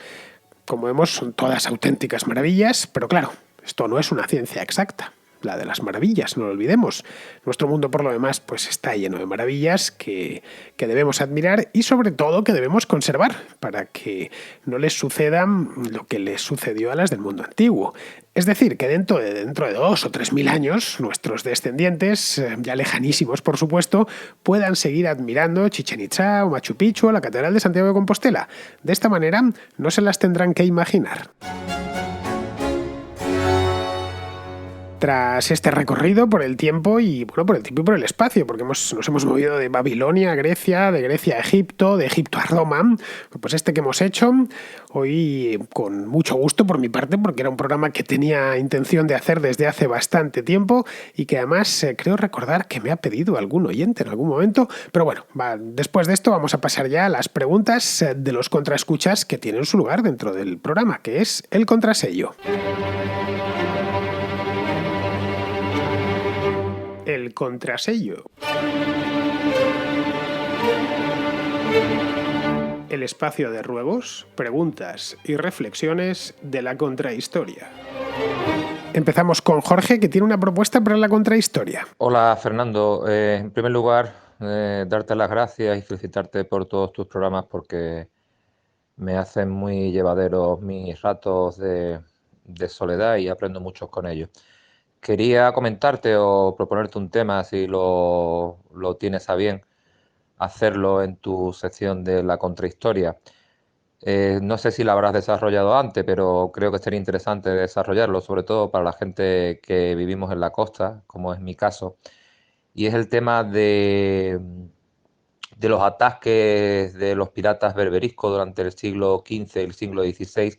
Como vemos, son todas auténticas maravillas, pero claro, esto no es una ciencia exacta. La de las maravillas, no lo olvidemos. Nuestro mundo, por lo demás, pues está lleno de maravillas que debemos admirar y sobre todo que debemos conservar para que no les suceda lo que les sucedió a las del mundo antiguo. Es decir, que dentro de 2 o 3.000 años, nuestros descendientes, ya lejanísimos por supuesto, puedan seguir admirando Chichén Itzá o Machu Picchu o la Catedral de Santiago de Compostela. De esta manera no se las tendrán que imaginar. Tras este recorrido por el tiempo y por el espacio, porque nos hemos movido de Babilonia a Grecia, de Grecia a Egipto, de Egipto a Roma, pues este que hemos hecho hoy con mucho gusto por mi parte, porque era un programa que tenía intención de hacer desde hace bastante tiempo y que además creo recordar que me ha pedido algún oyente en algún momento, pero bueno, después de esto vamos a pasar ya a las preguntas de los contraescuchas que tienen su lugar dentro del programa, que es el contrasello. El contrasello. el espacio de ruegos, preguntas y reflexiones de la contrahistoria. Empezamos con Jorge, que tiene una propuesta para la contrahistoria. Hola Fernando, en primer lugar darte las gracias y felicitarte por todos tus programas porque me hacen muy llevaderos mis ratos de soledad y aprendo mucho con ellos. Quería comentarte o proponerte un tema, si lo tienes a bien, hacerlo en tu sección de la contrahistoria. No sé si lo habrás desarrollado antes, pero creo que sería interesante desarrollarlo, sobre todo para la gente que vivimos en la costa, como es mi caso. Y es el tema de los ataques de los piratas berberiscos durante el siglo XV y el siglo XVI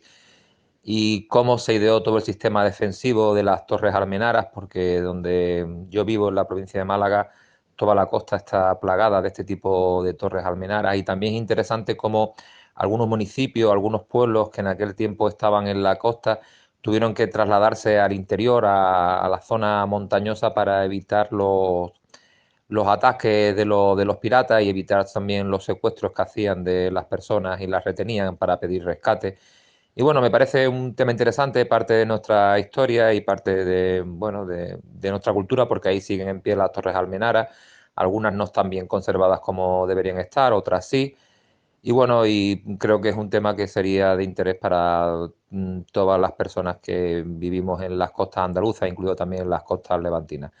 y cómo se ideó todo el sistema defensivo de las Torres Almenaras, porque donde yo vivo, en la provincia de Málaga, toda la costa está plagada de este tipo de torres almenaras, y también es interesante cómo algunos municipios, algunos pueblos que en aquel tiempo estaban en la costa, tuvieron que trasladarse al interior, a la zona montañosa, para evitar los ataques de los piratas y evitar también los secuestros que hacían de las personas y las retenían para pedir rescate. Y bueno, me parece un tema interesante, parte de nuestra historia y parte de nuestra cultura, porque ahí siguen en pie las Torres Almenaras. Algunas no están bien conservadas como deberían estar, otras sí. Y bueno, y creo que es un tema que sería de interés para todas las personas que vivimos en las costas andaluzas, incluido también en las costas levantinas.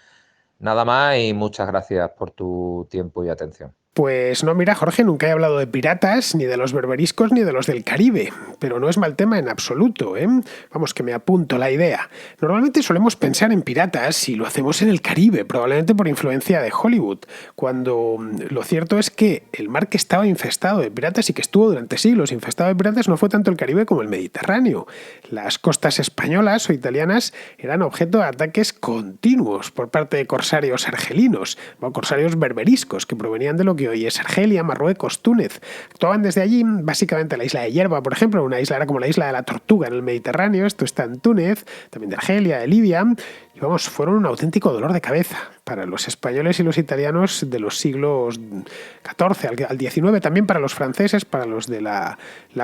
Nada más y muchas gracias por tu tiempo y atención. Pues no, mira, Jorge, nunca he hablado de piratas, ni de los berberiscos, ni de los del Caribe, pero no es mal tema en absoluto, ¿eh? Vamos, que me apunto la idea. Normalmente solemos pensar en piratas y lo hacemos en el Caribe, probablemente por influencia de Hollywood, cuando lo cierto es que el mar que estaba infestado de piratas y que estuvo durante siglos infestado de piratas no fue tanto el Caribe como el Mediterráneo. Las costas españolas o italianas eran objeto de ataques continuos por parte de corsarios argelinos, o corsarios berberiscos, que provenían de lo que hoy es Argelia, Marruecos, Túnez. Actuaban desde allí, básicamente la isla de Hierba, por ejemplo, una isla era como la isla de la Tortuga en el Mediterráneo, esto está en Túnez, también de Argelia, de Libia, y vamos, fueron un auténtico dolor de cabeza para los españoles y los italianos de los siglos XIV al XIX, también para los franceses, para los de la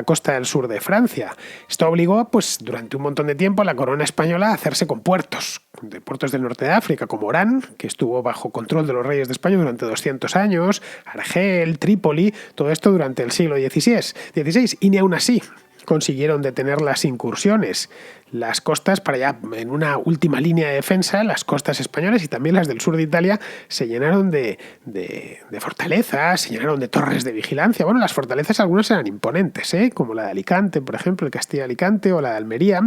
costa del sur de Francia. Esto obligó, pues, durante un montón de tiempo a la corona española a hacerse con puertos del norte de África, como Orán, que estuvo bajo control de los reyes de España durante 200 años, Argel, Trípoli, todo esto durante el siglo XVI, y ni aún así consiguieron detener las incursiones. Las costas, para allá, en una última línea de defensa, las costas españolas y también las del sur de Italia se llenaron de fortalezas, se llenaron de torres de vigilancia. Bueno, las fortalezas algunas eran imponentes, como la de Alicante, por ejemplo, el Castillo de Alicante, o la de Almería,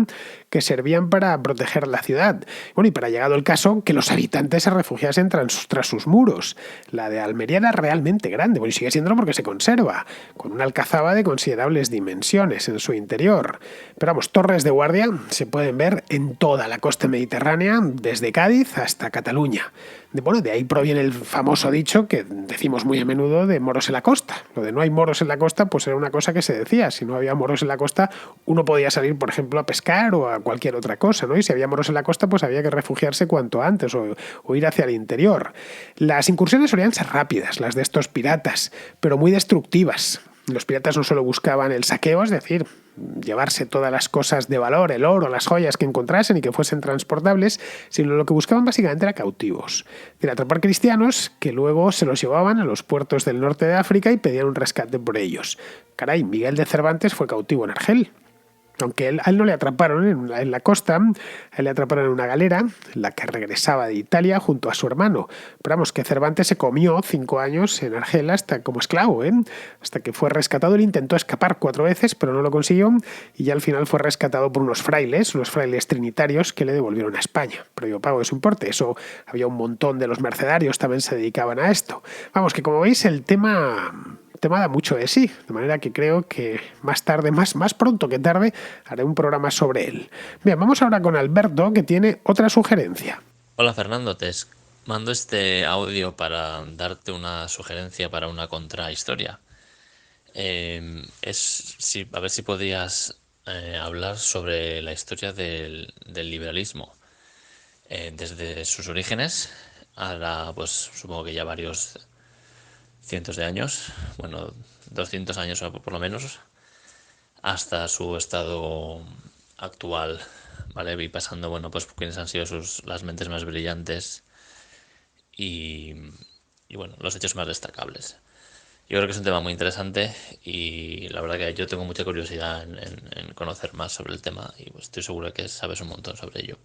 que servían para proteger la ciudad. Bueno, y para llegado el caso, que los habitantes se refugiasen tras sus muros. La de Almería era realmente grande, bueno, y sigue siendo porque se conserva, con una alcazaba de considerables dimensiones en su interior. Pero vamos, torres de guardia se pueden ver en toda la costa mediterránea, desde Cádiz hasta Cataluña. De ahí proviene el famoso dicho que decimos muy a menudo de moros en la costa. Lo de no hay moros en la costa, pues era una cosa que se decía. Si no había moros en la costa, uno podía salir, por ejemplo, a pescar o a cualquier otra cosa, ¿no? Y si había moros en la costa, pues había que refugiarse cuanto antes o ir hacia el interior. Las incursiones solían ser rápidas, las de estos piratas, pero muy destructivas. Los piratas no solo buscaban el saqueo, es decir, llevarse todas las cosas de valor, el oro, las joyas que encontrasen y que fuesen transportables, sino lo que buscaban básicamente era cautivos. Es decir, atrapar cristianos que luego se los llevaban a los puertos del norte de África y pedían un rescate por ellos. Caray, Miguel de Cervantes fue cautivo en Argel. Aunque a él no le atraparon en la costa, a él le atraparon en una galera, la que regresaba de Italia junto a su hermano. Pero vamos, que Cervantes se comió 5 años en Argel hasta como esclavo, hasta que fue rescatado. Él intentó escapar 4 veces, pero no lo consiguió, y ya al final fue rescatado por unos frailes trinitarios que le devolvieron a España. Pero yo pago ese importe. Eso, había un montón de los mercenarios también se dedicaban a esto. Vamos, que como veis el tema da mucho de sí, de manera que creo que más tarde, más pronto que tarde, haré un programa sobre él. Bien, vamos ahora con Alberto, que tiene otra sugerencia. Hola Fernando, mando este audio para darte una sugerencia para una contrahistoria. A ver si podías hablar sobre la historia del liberalismo, desde sus orígenes, ahora pues supongo que ya varios cientos de años, bueno, 200 años por lo menos, hasta su estado actual, ¿vale? Y pasando, bueno, pues quiénes han sido las mentes más brillantes y, bueno, los hechos más destacables. Yo creo que es un tema muy interesante y la verdad que yo tengo mucha curiosidad en conocer más sobre el tema y pues estoy seguro que sabes un montón sobre ello.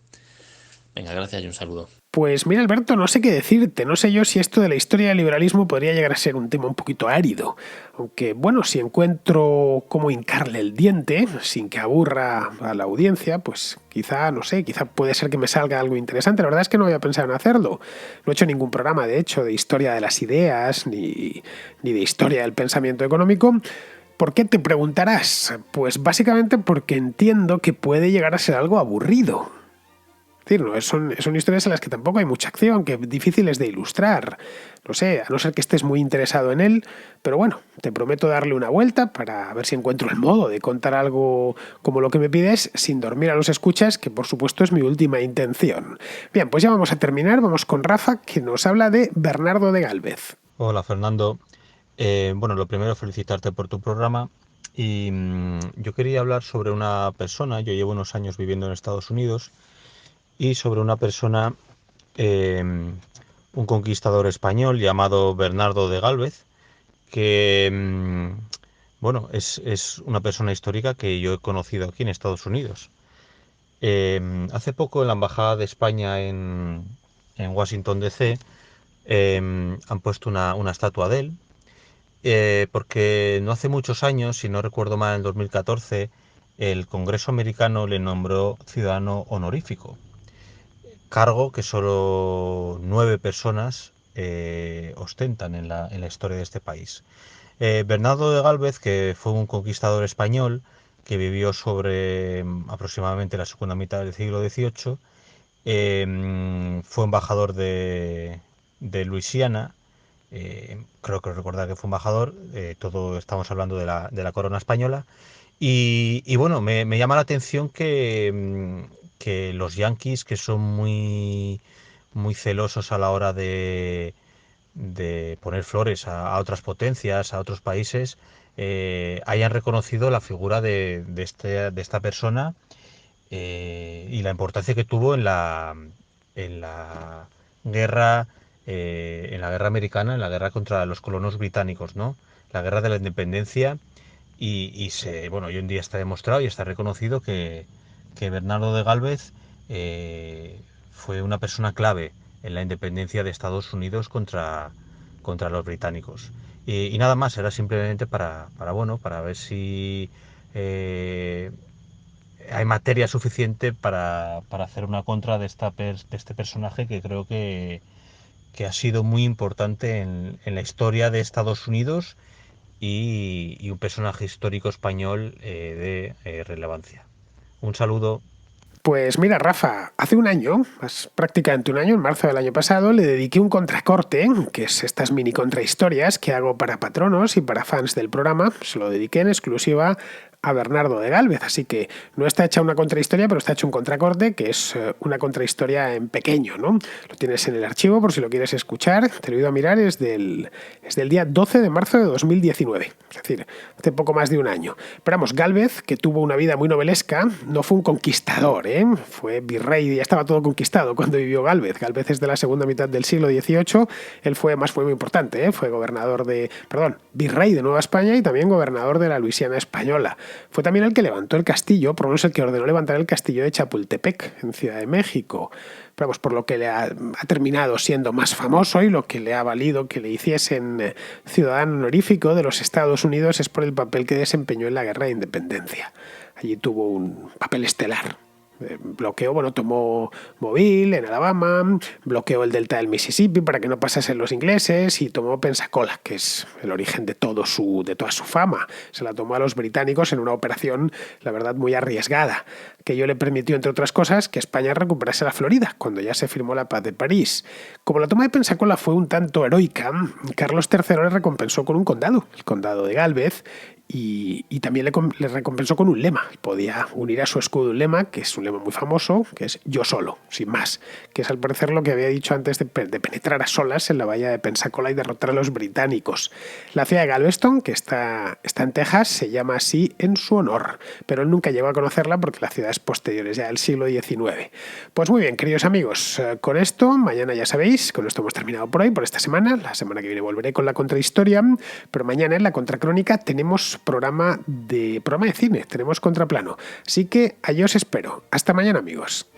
Venga, gracias y un saludo. Pues mira, Alberto, no sé qué decirte. No sé yo si esto de la historia del liberalismo podría llegar a ser un tema un poquito árido. Aunque, bueno, si encuentro cómo hincarle el diente sin que aburra a la audiencia, pues quizá, no sé, quizá puede ser que me salga algo interesante. La verdad es que no había pensado en hacerlo. No he hecho ningún programa, de hecho, de historia de las ideas ni de historia del pensamiento económico. ¿Por qué te preguntarás? Pues básicamente porque entiendo que puede llegar a ser algo aburrido. Es decir, no, son historias en las que tampoco hay mucha acción, que difíciles de ilustrar. No sé, a no ser que estés muy interesado en él, pero bueno, te prometo darle una vuelta para ver si encuentro el modo de contar algo como lo que me pides sin dormir a los escuchas, que por supuesto es mi última intención. Bien, pues ya vamos a terminar, vamos con Rafa, que nos habla de Bernardo de Gálvez. Hola Fernando, bueno, lo primero felicitarte por tu programa y yo quería hablar sobre una persona. Yo llevo unos años viviendo en Estados Unidos y sobre una persona, un conquistador español llamado Bernardo de Gálvez, que bueno, es una persona histórica que yo he conocido aquí en Estados Unidos. Hace poco en la Embajada de España en Washington DC han puesto una estatua de él, porque no hace muchos años, si no recuerdo mal, en 2014, el Congreso americano le nombró ciudadano honorífico, cargo que solo 9 personas ostentan en la historia de este país. Bernardo de Gálvez, que fue un conquistador español que vivió sobre aproximadamente la segunda mitad del siglo XVIII, fue embajador de Luisiana. Creo que recordar que fue embajador. Todo estamos hablando de la corona española. Y bueno, me llama la atención que los yanquis, que son muy celosos a la hora de poner flores a otras potencias, a otros países, hayan reconocido la figura de esta persona, y la importancia que tuvo en la guerra, en la guerra americana, en la guerra contra los colonos británicos, ¿no? La guerra de la independencia. Bueno, hoy en día está demostrado y está reconocido que Bernardo de Gálvez fue una persona clave en la independencia de Estados Unidos contra los británicos. Y nada más, era simplemente bueno, para ver si hay materia suficiente para hacer una contra de este personaje, que creo que ha sido muy importante en la historia de Estados Unidos y un personaje histórico español de relevancia. Un saludo. Pues mira, Rafa, hace un año, prácticamente un año, en marzo del año pasado, le dediqué un contracorte, que es estas mini contrahistorias que hago para patronos y para fans del programa. Se lo dediqué en exclusiva a Bernardo de Gálvez, así que no está hecha una contrahistoria, pero está hecho un contracorte, que es una contrahistoria en pequeño, ¿no? Lo tienes en el archivo por si lo quieres escuchar. Te lo he ido a mirar, es del día 12 de marzo de 2019, es decir, hace poco más de un año. Pero vamos, Gálvez, que tuvo una vida muy novelesca, no fue un conquistador, fue virrey, ya estaba todo conquistado cuando vivió Gálvez. Gálvez es de la segunda mitad del siglo XVIII, él fue muy importante, fue virrey de Nueva España y también gobernador de la Luisiana española. Fue también el que levantó el castillo, por lo menos el que ordenó levantar el castillo de Chapultepec, en Ciudad de México. Pero vamos, por lo que le ha terminado siendo más famoso y lo que le ha valido que le hiciesen ciudadano honorífico de los Estados Unidos es por el papel que desempeñó en la Guerra de Independencia. Allí tuvo un papel estelar. Tomó Mobile en Alabama, bloqueó el delta del Mississippi para que no pasasen los ingleses y tomó Pensacola, que es el origen de toda su fama. Se la tomó a los británicos en una operación, la verdad, muy arriesgada, que ello le permitió, entre otras cosas, que España recuperase la Florida, cuando ya se firmó la paz de París. Como la toma de Pensacola fue un tanto heroica, Carlos III le recompensó con un condado, el condado de Gálvez, y también le recompensó con un lema. Podía unir a su escudo un lema, que es un lema muy famoso, que es yo solo, sin más, que es al parecer lo que había dicho antes de penetrar a solas en la bahía de Pensacola y derrotar a los británicos. La ciudad de Galveston, que está en Texas, se llama así en su honor, pero él nunca llegó a conocerla porque la ciudad es posterior, es ya del siglo XIX. Pues muy bien, queridos amigos, con esto, mañana ya sabéis, con esto hemos terminado por hoy, por esta semana. La semana que viene volveré con la contrahistoria, pero mañana en la contracrónica tenemos programa de cine, tenemos contraplano. Así que allí os espero. Hasta mañana, amigos.